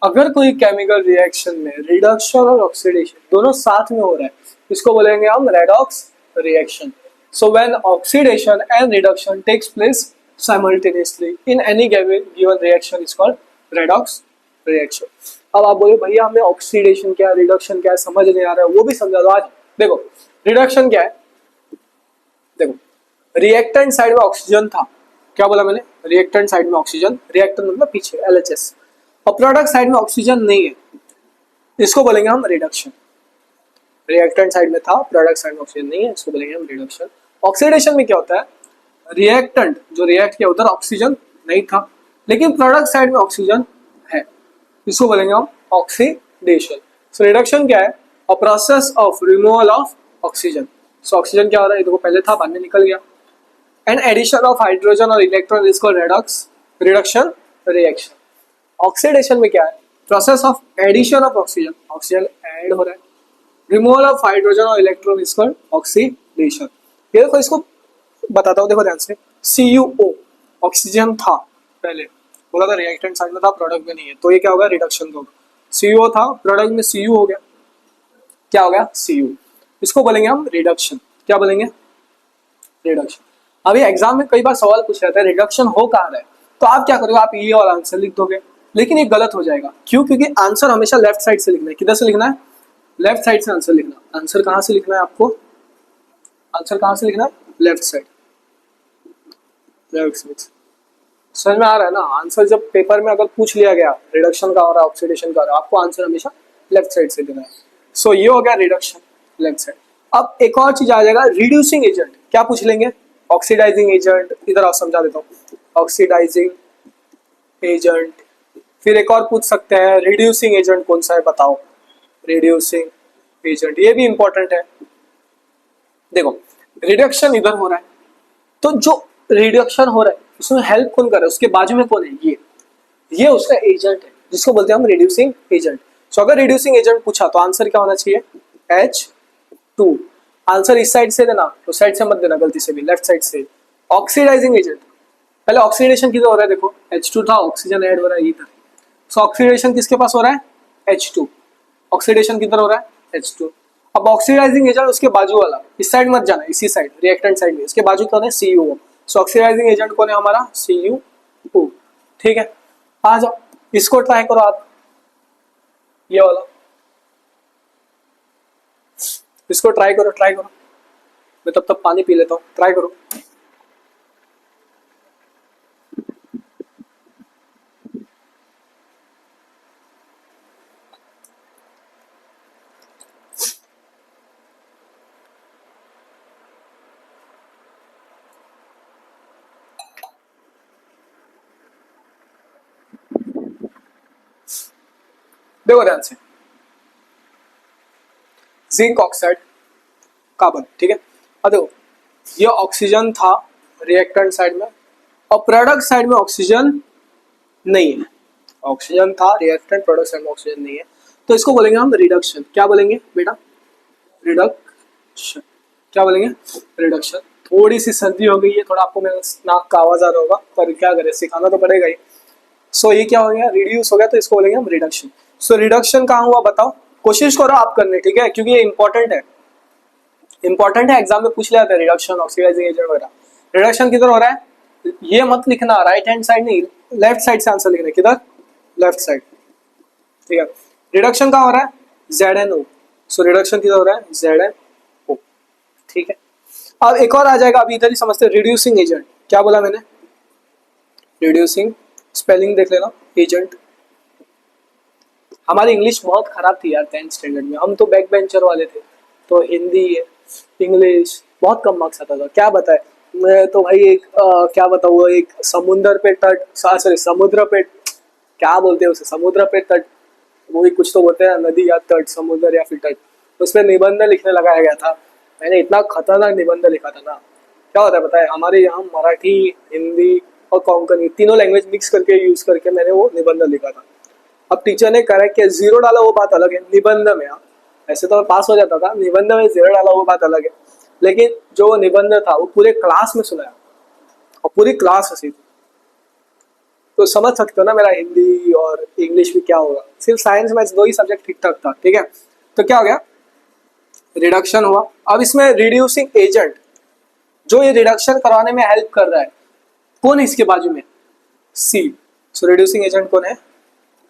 अगर कोई केमिकल रिएक्शन में रिडक्शन और ऑक्सीडेशन दोनों साथ में हो रहा है, इसको बोलेंगे हम redox reaction. So when oxidation and reduction takes place simultaneously in any given reaction is called redox reaction. अब आप बोले भैया हमें ऑक्सीडेशन क्या है, रिडक्शन क्या है, समझ नहीं आ रहा है, वो भी समझा दो आज. देखो रिडक्शन क्या है, देखो रिएक्टेंट साइड में ऑक्सीजन था, क्या बोला मैंने, रिएक्टेंट साइड में ऑक्सीजन, रिएक्टेंट मतलब पीछे LHS, और प्रोडक्ट साइड में ऑक्सीजन नहीं है, इसको बोलेंगे हम रिडक्शन. रिएक्टेंट साइड में था, प्रोडक्ट साइड में ऑक्सीजन नहीं है, इसको बोलेंगे हम रिडक्शन. ऑक्सीडेशन में क्या होता है, रिएक्टेंट जो रिएक्ट किया उधर ऑक्सीजन नहीं था, लेकिन प्रोडक्ट साइड में ऑक्सीजन है, इसको बोलेंगे हम ऑक्सीडेशन. सो रिडक्शन क्या है, a process of removal of oxygen. So oxygen क्या हो रहा है, देखो पहले था बाद में निकल गया, एंड एडिशन ऑफ हाइड्रोजन और electron is called redox reduction reaction. Oxidation में क्या है, process of addition of oxygen, oxygen add हो रहा है, रिमूवल ऑफ हाइड्रोजन और इलेक्ट्रॉन इज कॉल्ड ऑक्सीडेशन. ये देखो इसको बताता हूँ, देखो ध्यान से. CuO ऑक्सीजन था पहले, बोला था रिएक्टेंट साइड में था, प्रोडक्ट में नहीं है, तो ये क्या होगा, रिडक्शन होगा. CuO था, प्रोडक्ट में Cu हो गया, क्या हो गया, Cu. इसको बोलेंगे हम रिडक्शन. क्या बोलेंगे, रिडक्शन. अभी एग्जाम में कई बार सवाल पूछ रहा था रिडक्शन हो कहाँ रहा है, तो आप क्या करोगे, आप ये वाला आंसर लिख दोगे, लेकिन ये गलत हो जाएगा. क्यों, क्योंकि आंसर हमेशा लेफ्ट साइड से लिखना है. किधर से लिखना है, लेफ्ट साइड से आंसर लिखना. आंसर कहाँ से लिखना है आपको, आंसर कहाँ से लिखना है, लेफ्ट साइड. लेफ्ट साइड समझ में आ रहा है ना. आंसर जब पेपर में अगर पूछ लिया गया रिडक्शन का हो रहा है, ऑक्सीडेशन का हो रहा है, आपको आंसर हमेशा लेफ्ट साइड से देना है. सो ये हो गया रिडक्शन, लेफ्ट साइड. अब एक और चीज आ जाएगा, रिड्यूसिंग एजेंट. क्या पूछ लेंगे, ऑक्सीडाइजिंग एजेंट. इधर आप समझा देता हूँ, ऑक्सीडाइजिंग एजेंट. फिर एक और पूछ सकते हैं, रिड्यूसिंग एजेंट कौन सा है बताओ, रिड्यूसिंग एजेंट. ये भी इंपॉर्टेंट है. देखो रिडक्शन इधर हो रहा है, तो जो रिडक्शन हो रहा है उसमें हेल्प कौन कर रहा है, उसके बाजू में कौन है, ये उसका एजेंट है, जिसको बोलते हैं हम रिड्यूसिंग एजेंट. सो अगर रिड्यूसिंग एजेंट पूछा तो आंसर क्या होना चाहिए, H2. आंसर इस साइड से देना, उस साइड से मत देना गलती से भी, लेफ्ट साइड से. ऑक्सीडाइजिंग एजेंट, पहले ऑक्सीडेशन किधर हो रहा है, देखो H2 था, ऑक्सीजन ऐड हो रहा है इधर. सो ऑक्सीडेशन किसके पास हो रहा है, H2. ऑक्सीडेशन किधर हो रहा है, H2. अब ऑक्सीडाइजिंग एजेंट उसके बाजू वाला, इस साइड मत जाना, इसी साइड रिएक्टेंट साइड में, इसके बाजू कौन है, CuO. सो ऑक्सीडाइजिंग एजेंट कौन है हमारा, CuO. ठीक है, आ जाओ इसको ट्राई करो आप, ये वाला इसको ट्राई करो, ट्राई करो. मैं तब तक पानी पी लेता हूँ, ट्राई करो. देखो ध्यान से, जिंक ऑक्साइड कार्बन, ठीक है. अब देखो ये ऑक्सीजन था रिएक्टेंट साइड में, और प्रोडक्ट साइड में ऑक्सीजन नहीं है. ऑक्सीजन था रिएक्टेंट, प्रोडक्ट साइड में ऑक्सीजन नहीं है, तो इसको बोलेंगे हम रिडक्शन. क्या बोलेंगे बेटा, रिडक्शन. क्या बोलेंगे, रिडक्शन. थोड़ी सी सर्दी हो गई है, थोड़ा आपको मेरा नाक का आवाज आ रहा होगा, पर क्या करें, सिखाना तो पड़ेगा ही. सो ये क्या हो गया, रिड्यूस हो गया, तो इसको बोलेंगे हम रिडक्शन. सो रिडक्शन कहाँ हुआ बताओ, कोशिश करो आप करने, ठीक है, क्योंकि ये इंपॉर्टेंट है, इंपॉर्टेंट है, एग्जाम में पूछ लिया था रिडक्शन, ऑक्सीडाइजिंग एजेंट वगैरह. रिडक्शन किधर हो रहा है, ये मत लिखना राइट हैंड साइड नहीं, लेफ्ट साइड से आंसर लिखना. किधर, लेफ्ट साइड. ठीक है, रिडक्शन कहाँ हो रहा है, ZNO. सो रिडक्शन किधर हो रहा है, ZNO. ठीक है, अब एक और आ जाएगा, अभी इधर ही समझते, रिड्यूसिंग एजेंट. क्या बोला मैंने, रिड्यूसिंग, स्पेलिंग देख लेना, एजेंट. हमारी इंग्लिश बहुत खराब थी यार 10th स्टैंडर्ड में, हम तो बैक बेंचर वाले थे, तो हिंदी इंग्लिश बहुत कम मार्क्स आता था. क्या बताए, मैं तो भाई एक क्या बताऊँ, एक समुद्र पे तट, सॉरी समुद्र पे, क्या बोलते हैं उसे, समुद्र पे तट, वो भी कुछ तो बोलते हैं, नदी या तट, समुद्र या फिर तट, उसमें निबंध लिखने लगाया गया था. मैंने इतना खतरनाक निबंध लिखा था ना. क्या होता है पता है, हमारे यहाँ मराठी, हिंदी और कोंकणी तीनों लैंग्वेज मिक्स करके यूज करके मैंने वो निबंध लिखा था. अब टीचर ने करेक्ट किया, 0 डाला वो बात अलग है, निबंध में. ऐसे तो मैं पास हो जाता था, निबंध में 0 डाला वो बात अलग है, लेकिन जो निबंध था वो पूरे क्लास में सुनाया, और पूरी क्लास हंसी थी. तो समझ सकते हो ना मेरा हिंदी और इंग्लिश भी क्या होगा। सिर्फ साइंस मैथ्स दो ही सब्जेक्ट ठीक ठाक था, ठीक है। तो क्या हो गया, रिडक्शन हुआ। अब इसमें रिड्यूसिंग एजेंट, जो ये रिडक्शन करवाने में हेल्प कर रहा है, कौन है इसके बाजू में, सी। सो रिड्यूसिंग एजेंट कौन है,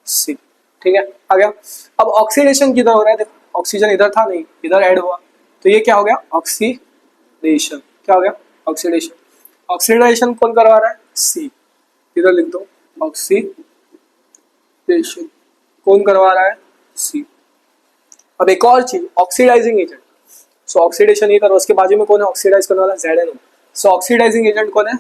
सी, ठीक है। आ गया। अब ऑक्सीडेशन किधर हो रहा है, देखो ऑक्सीजन इधर था नहीं, इधर ऐड हुआ, तो ये क्या हो गया, ऑक्सीडेशन। क्या हो गया, ऑक्सीडेशन। ऑक्सीडेशन कौन करवा रहा है, सी, इधर लिख दो, ऑक्सीडेशन कौन करवा रहा है, सी। अब एक और चीज, ऑक्सीडाइजिंग एजेंट। सो ऑक्सीडेशन ये करो, उसके बाजू में कौन है, ऑक्सीडाइज करने वाला, ZnO। सो ऑक्सीडाइजिंग एजेंट कौन है,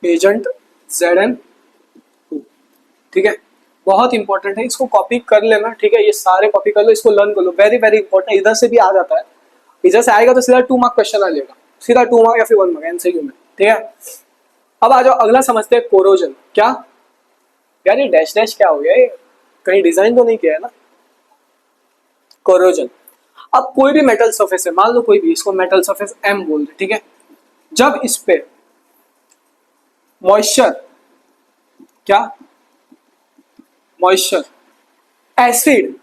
एजेंट ZnO, ठीक है। बहुत इंपॉर्टेंट है, इसको कॉपी कर लेना, ठीक है। ये सारे कॉपी कर लो, इसको लर्न कर लो, वेरी वेरी इंपॉर्टेंट। इधर से भी आ जाता है, इधर से आएगा तो सीधा 2 मार्क क्वेश्चन आ जाएगा, सीधा 2 मार्क या फिर 1 मार्क एमसीक्यू में, ठीक है। अब आ जाओ अगला समझते हैं, कोरोजन। क्या यार ये डैश डैश क्या हो गया, ये कहीं डिजाइन तो नहीं किया है ना, कोरोजन। अब कोई भी मेटल सरफेस है, मान लो कोई भी, इसको मेटल सरफेस M बोल दे, ठीक है। जब इस पे मॉइस्चर, क्या मॉइस्चर, एसिड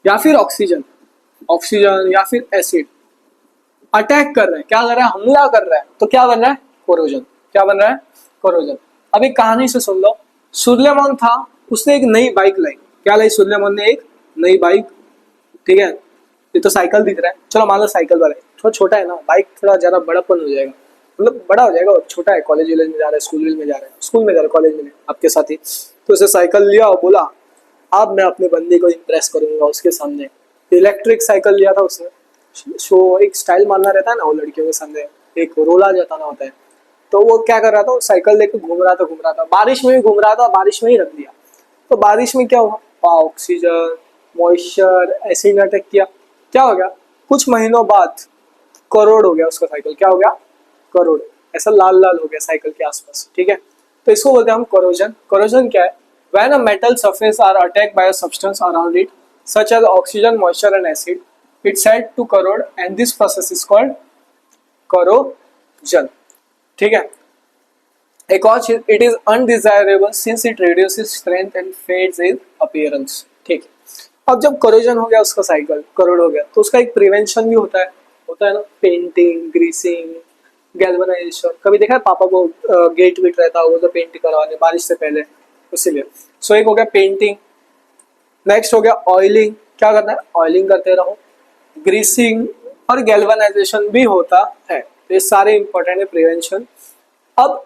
या फिर ऑक्सीजन, ऑक्सीजन या फिर एसिड अटैक कर रहा है, क्या कर रहा है, हमला कर रहा है, तो क्या बन रहा है, कोरोजन। क्या बन रहा है, कोरोजन। अब एक कहानी से सुन लो, सुलेमान था, उसने एक नई बाइक लाई। क्या लाई सुलेमान ने, एक नई बाइक, ठीक है। ये तो साइकिल दिख रहा है, चलो मान लो साइकिल वाला है, थोड़ा छोटा है ना, बाइक थोड़ा ज्यादा बड़ापन हो जाएगा, मतलब बड़ा हो जाएगा, और छोटा है, कॉलेज विलेज में जा रहा है, स्कूल में जा रहा है, स्कूल में जा रहा है, कॉलेज में नहीं, आपके साथ ही। तो उसे साइकिल लिया और बोला अब मैं अपने बंदे को इम्प्रेस करूंगा उसके सामने। इलेक्ट्रिक साइकिल लिया था उसने, शो एक स्टाइल मारना रहता है ना, वो लड़कियों के सामने एक रोला जताना होता है। तो वो क्या कर रहा था, साइकिल लेकर घूम रहा था, बारिश में भी घूम रहा था, बारिश में ही रख दिया। तो बारिश में क्या हुआ, ऑक्सीजन, मॉइस्चर, एसिड अटैक किया, क्या हो गया, कुछ महीनों बाद करोड़ हो गया उसका साइकिल। क्या हो गया, करोड़, ऐसा लाल लाल हो गया साइकिल के आसपास, ठीक है। तो इसको बोलते हैं हम कोरोजन। कोरोजन क्या है, when a metal surface are attacked by a substance around it such as oxygen, moisture and acid, it's said to corrode and this process is called corrosion, ठीक है। एक और चीज, it is undesirable since it reduces strength and fades in appearance, ठीक है। अब जब corrosion हो गया उसका साइकिल, करोड़ हो गया, तो उसका एक प्रिवेंशन भी होता है ना, पेंटिंग, ग्रीसिंग, गैल्वेनाइजेशन। कभी देखा है पापा को गेट वेट रहता होगा तो पेंट करवाने बारिश से पहले, इसीलिए। सो एक हो गया पेंटिंग, नेक्स्ट हो गया ऑयलिंग, क्या करना है, ऑयलिंग करते रहो, ग्रीसिंग और गैल्वेनाइजेशन भी होता है। ये सारे इंपॉर्टेंट है, प्रिवेंशन। अब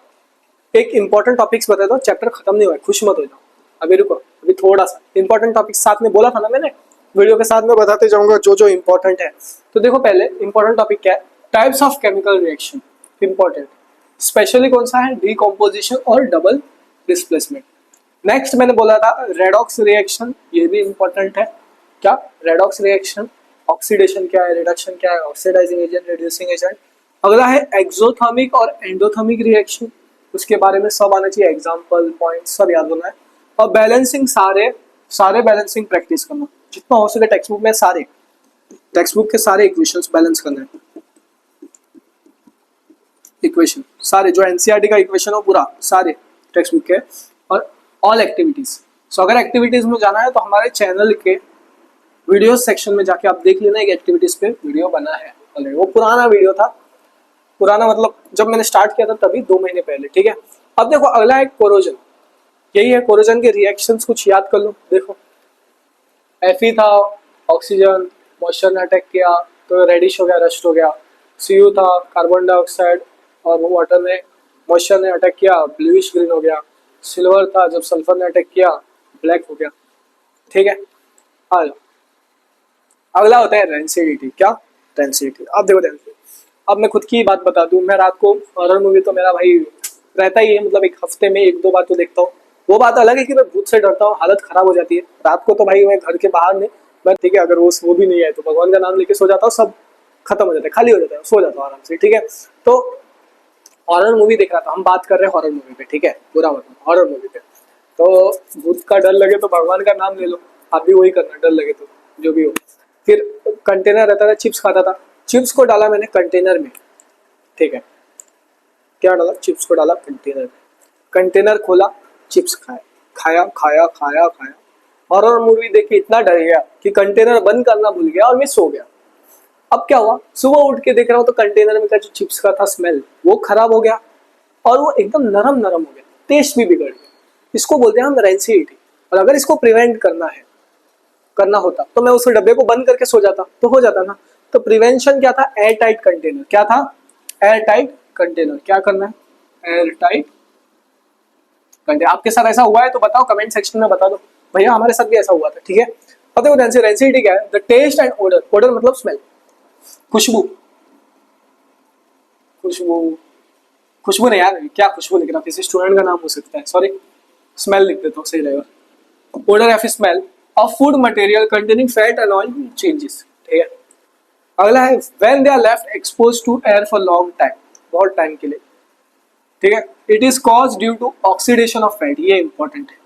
एक इंपॉर्टेंट टॉपिक्स बता दो, चैप्टर खत्म नहीं हुआ है, खुश मत हो जाओ, अभी रुको, अभी थोड़ा सा इंपॉर्टेंट टॉपिक साथ में बोला था ना मैंने, वीडियो के साथ में बताते जाऊंगा जो जो इंपॉर्टेंट है। तो देखो पहले इंपॉर्टेंट टॉपिक क्या है, types of chemical reaction, important, specially कौन सा है, डीकम्पोजिशन और डबल डिस्प्लेसमेंट। नेक्स्ट मैंने बोला था रेडॉक्स रिएक्शन, ये भी इंपॉर्टेंट है। क्या, रेडॉक्स रिएक्शन, ऑक्सीडेशन क्या है, रिडक्शन क्या है, ऑक्सीडाइजिंग एजेंट, रिड्यूसिंग एजेंट। अगला है एक्सोथर्मिक और एंडोथर्मिक रिएक्शन, उसके बारे में सब आना चाहिए, एग्जांपल पॉइंट सब याद होना है। और बैलेंसिंग, सारे बैलेंसिंग प्रैक्टिस करना जितना हो सके, टेक्स्ट बुक में सारे, टेक्स्ट बुक के सारे इक्वेशंस बैलेंस करना है, इक्वेशन सारे, जो एनसीईआरटी का इक्वेशन हो पूरा, सारे टेक्स्ट बुक के। और ऑल एक्टिविटीज, सो अगर एक्टिविटीज में जाना है तो हमारे चैनल के वीडियो सेक्शन में जाके आप देख लेना, एक एक्टिविटीज पे वीडियो बना है ऑलरेडी, वो पुराना वीडियो था, पुराना मतलब जब मैंने स्टार्ट किया था तभी 2 महीने पहले, ठीक है। अब देखो अगला है कोरोजन, यही है कोरोजन के रिएक्शंस, कुछ याद कर लो। देखो Fe था, ऑक्सीजन, मॉइस्चर ने अटैक किया तो रेडिश हो गया, रस्ट हो गया। Cu था, कार्बन डाइऑक्साइड और वाटर ने, मॉइस्चर ने अटैक किया, ब्लूइश ग्रीन हो गया। सिल्वर था, जब सल्फर ने अटैक किया ब्लैक हो गया, ठीक है। आ जाओ, अगला होता है रेंसिडिटी। क्या, रेंसिडिटी। अब देखो रेंसिडिटी, अब मैं खुद की बात बता दूं, मैं रात को हॉरर मूवी तो मेरा भाई रहता ही है, मतलब एक हफ्ते में 1-2 बार तो देखता हूँ। वो बात अलग है कि मैं भूत से डरता हूँ, हालत खराब हो जाती है रात को, तो भाई मैं घर के बाहर नहीं, मैं ठीक है, अगर वो भी नहीं है तो भगवान का नाम लेके सो जाता हूँ, सब खत्म हो जाता है, खाली हो जाता है, सो जाता हूँ आराम से, ठीक है। तो हॉरर मूवी देख रहा था, हम बात कर रहे हैं हॉरर मूवी पे, ठीक है, बुरा मतलब हॉरर मूवी पे। तो भूत का डर लगे तो भगवान का नाम ले लो, आप भी वही करना, डर लगे तो जो भी हो। फिर कंटेनर रहता था, चिप्स खाता था, चिप्स को डाला मैंने कंटेनर में, ठीक है, क्या डाला, चिप्स को डाला कंटेनर में, कंटेनर खोला, चिप्स खाए, खाया खाया खाया खाया, हॉरर मूवी देख के इतना डर गया कि कंटेनर बंद करना भूल गया और मैं सो गया। अब क्या हुआ, सुबह उठ के देख रहा हूँ तो कंटेनर में का जो चिप्स का था स्मेल वो खराब हो गया और वो एकदम नरम नरम हो गया, टेस्ट भी बिगड़ गया। इसको बोलते हैं हम रेंसिडिटी। और अगर इसको प्रिवेंट करना होता तो मैं उस डब्बे को बंद करके सो जाता तो हो जाता ना। तो प्रिवेंशन क्या था, एयर टाइट कंटेनर। क्या था, एयर टाइट कंटेनर। क्या करना है, एयर टाइट कंटेनर। आपके साथ ऐसा हुआ है तो बताओ, कमेंट सेक्शन में बता दो भैया हमारे साथ भी ऐसा हुआ था। ठीक है, अब देखो रेंसिडिटी क्या है, the taste and odour, odour मतलब स्मेल, खुशबू, खुशबू, खुशबू नहीं यार, क्या खुशबू लिख रहा, किसी स्टूडेंट का नाम हो सकता है, सॉरी, स्मेल लिख देता हूँ, सही रहेगा। ओडर या फिर smell of food material containing fat and oil changes. ठीक है, अगला है when they are left expose to air for long time, बहुत टाइम के लिए। ठीक है, it is cause due to oxidation of fat, ये इंपॉर्टेंट है,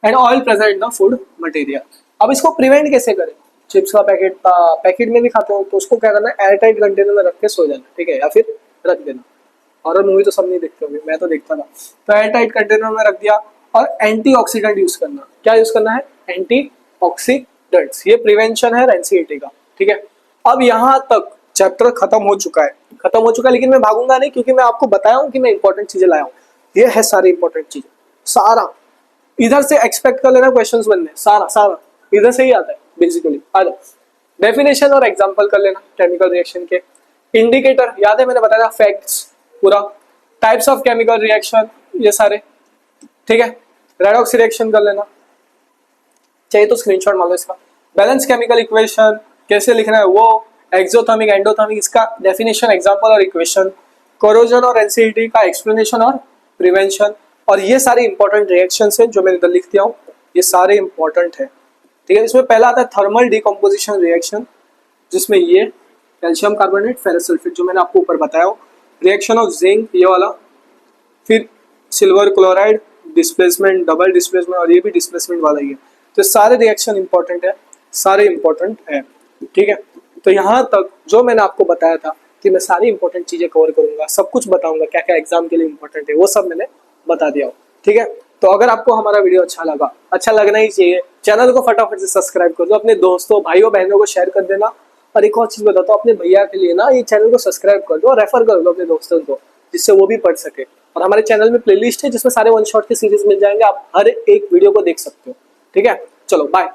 and oil present in the food material. अब इसको प्रिवेंट कैसे करें, चिप्स का पैकेट पैकेट में भी खाते हो तो उसको क्या करना है, एयर टाइट कंटेनर में रख के सो जाना। ठीक है, या फिर रख देना। हॉरर मूवी तो सब नहीं देखते होंगे, मैं तो देखता था। तो एयर टाइट कंटेनर में रख दिया और एंटीऑक्सीडेंट यूज करना। क्या यूज करना है, एंटीऑक्सीडेंट्स। ये प्रिवेंशन है रेंसिडिटी का। ठीक है, अब यहाँ तक चैप्टर खत्म हो चुका है, खत्म हो चुका है, लेकिन मैं भागूंगा नहीं क्योंकि मैं आपको बताया हूँ कि मैं इंपॉर्टेंट चीजें लाया हूँ। ये है सारी इंपॉर्टेंट चीजें, सारा इधर से एक्सपेक्ट कर लेना क्वेश्चंस बनने, सारा सारा इधर से ही आता है बेसिकली। आ जाओ, डेफिनेशन और एग्जांपल कर लेना केमिकल रिएक्शन के। इंडिकेटर याद है, मैंने बताया फैक्ट्स पूरा। टाइप्स ऑफ केमिकल रिएक्शन ये सारे। ठीक है, रेडॉक्स रिएक्शन कर लेना, चाहिए तो स्क्रीनशॉट मार लो इसका। बैलेंस केमिकल इक्वेशन कैसे लिखना है वो, एक्सोथर्मिक एंडोथर्मिक, इसका डेफिनेशन, एग्जांपल और इक्वेशन। कोरोजन और रेंसिडिटी का एक्सप्लेनेशन और प्रिवेंशन। और ये सारे इंपॉर्टेंट रिएक्शंस हैं जो मैंने इधर लिख दिया हूँ, ये सारे इंपॉर्टेंट है। ठीक है, इसमें पहला आता है थर्मल डिकम्पोजिशन रिएक्शन, जिसमें ये कैल्शियम कार्बोनेट फेरस सल्फेट जो मैंने आपको ऊपर बताया हो, रिएक्शन ऑफ जिंक ये वाला, फिर silver chloride displacement, double displacement, और ये भी डिस्प्लेसमेंट वाला ही है। तो सारे रिएक्शन इंपॉर्टेंट है, सारे इंपॉर्टेंट है। ठीक है, तो यहाँ तक जो मैंने आपको बताया था कि मैं सारी इंपॉर्टेंट चीजें कवर करूंगा, सब कुछ बताऊंगा, क्या क्या एग्जाम के लिए इंपॉर्टेंट है वो सब मैंने बता दिया हो। ठीक है, तो अगर आपको हमारा वीडियो अच्छा लगा, अच्छा लगना ही चाहिए, चैनल को फटाफट से सब्सक्राइब कर दो, अपने दोस्तों भाइयों बहनों को शेयर कर देना। और एक और चीज बताता हूँ, अपने भैया के लिए ना ये चैनल को सब्सक्राइब कर दो और रेफर कर दो अपने दोस्तों को, जिससे वो भी पढ़ सके। और हमारे चैनल में प्लेलिस्ट है जिसमें सारे वन शॉट के सीरीज मिल जाएंगे, आप हर एक वीडियो को देख सकते हो। ठीक है, चलो बाय।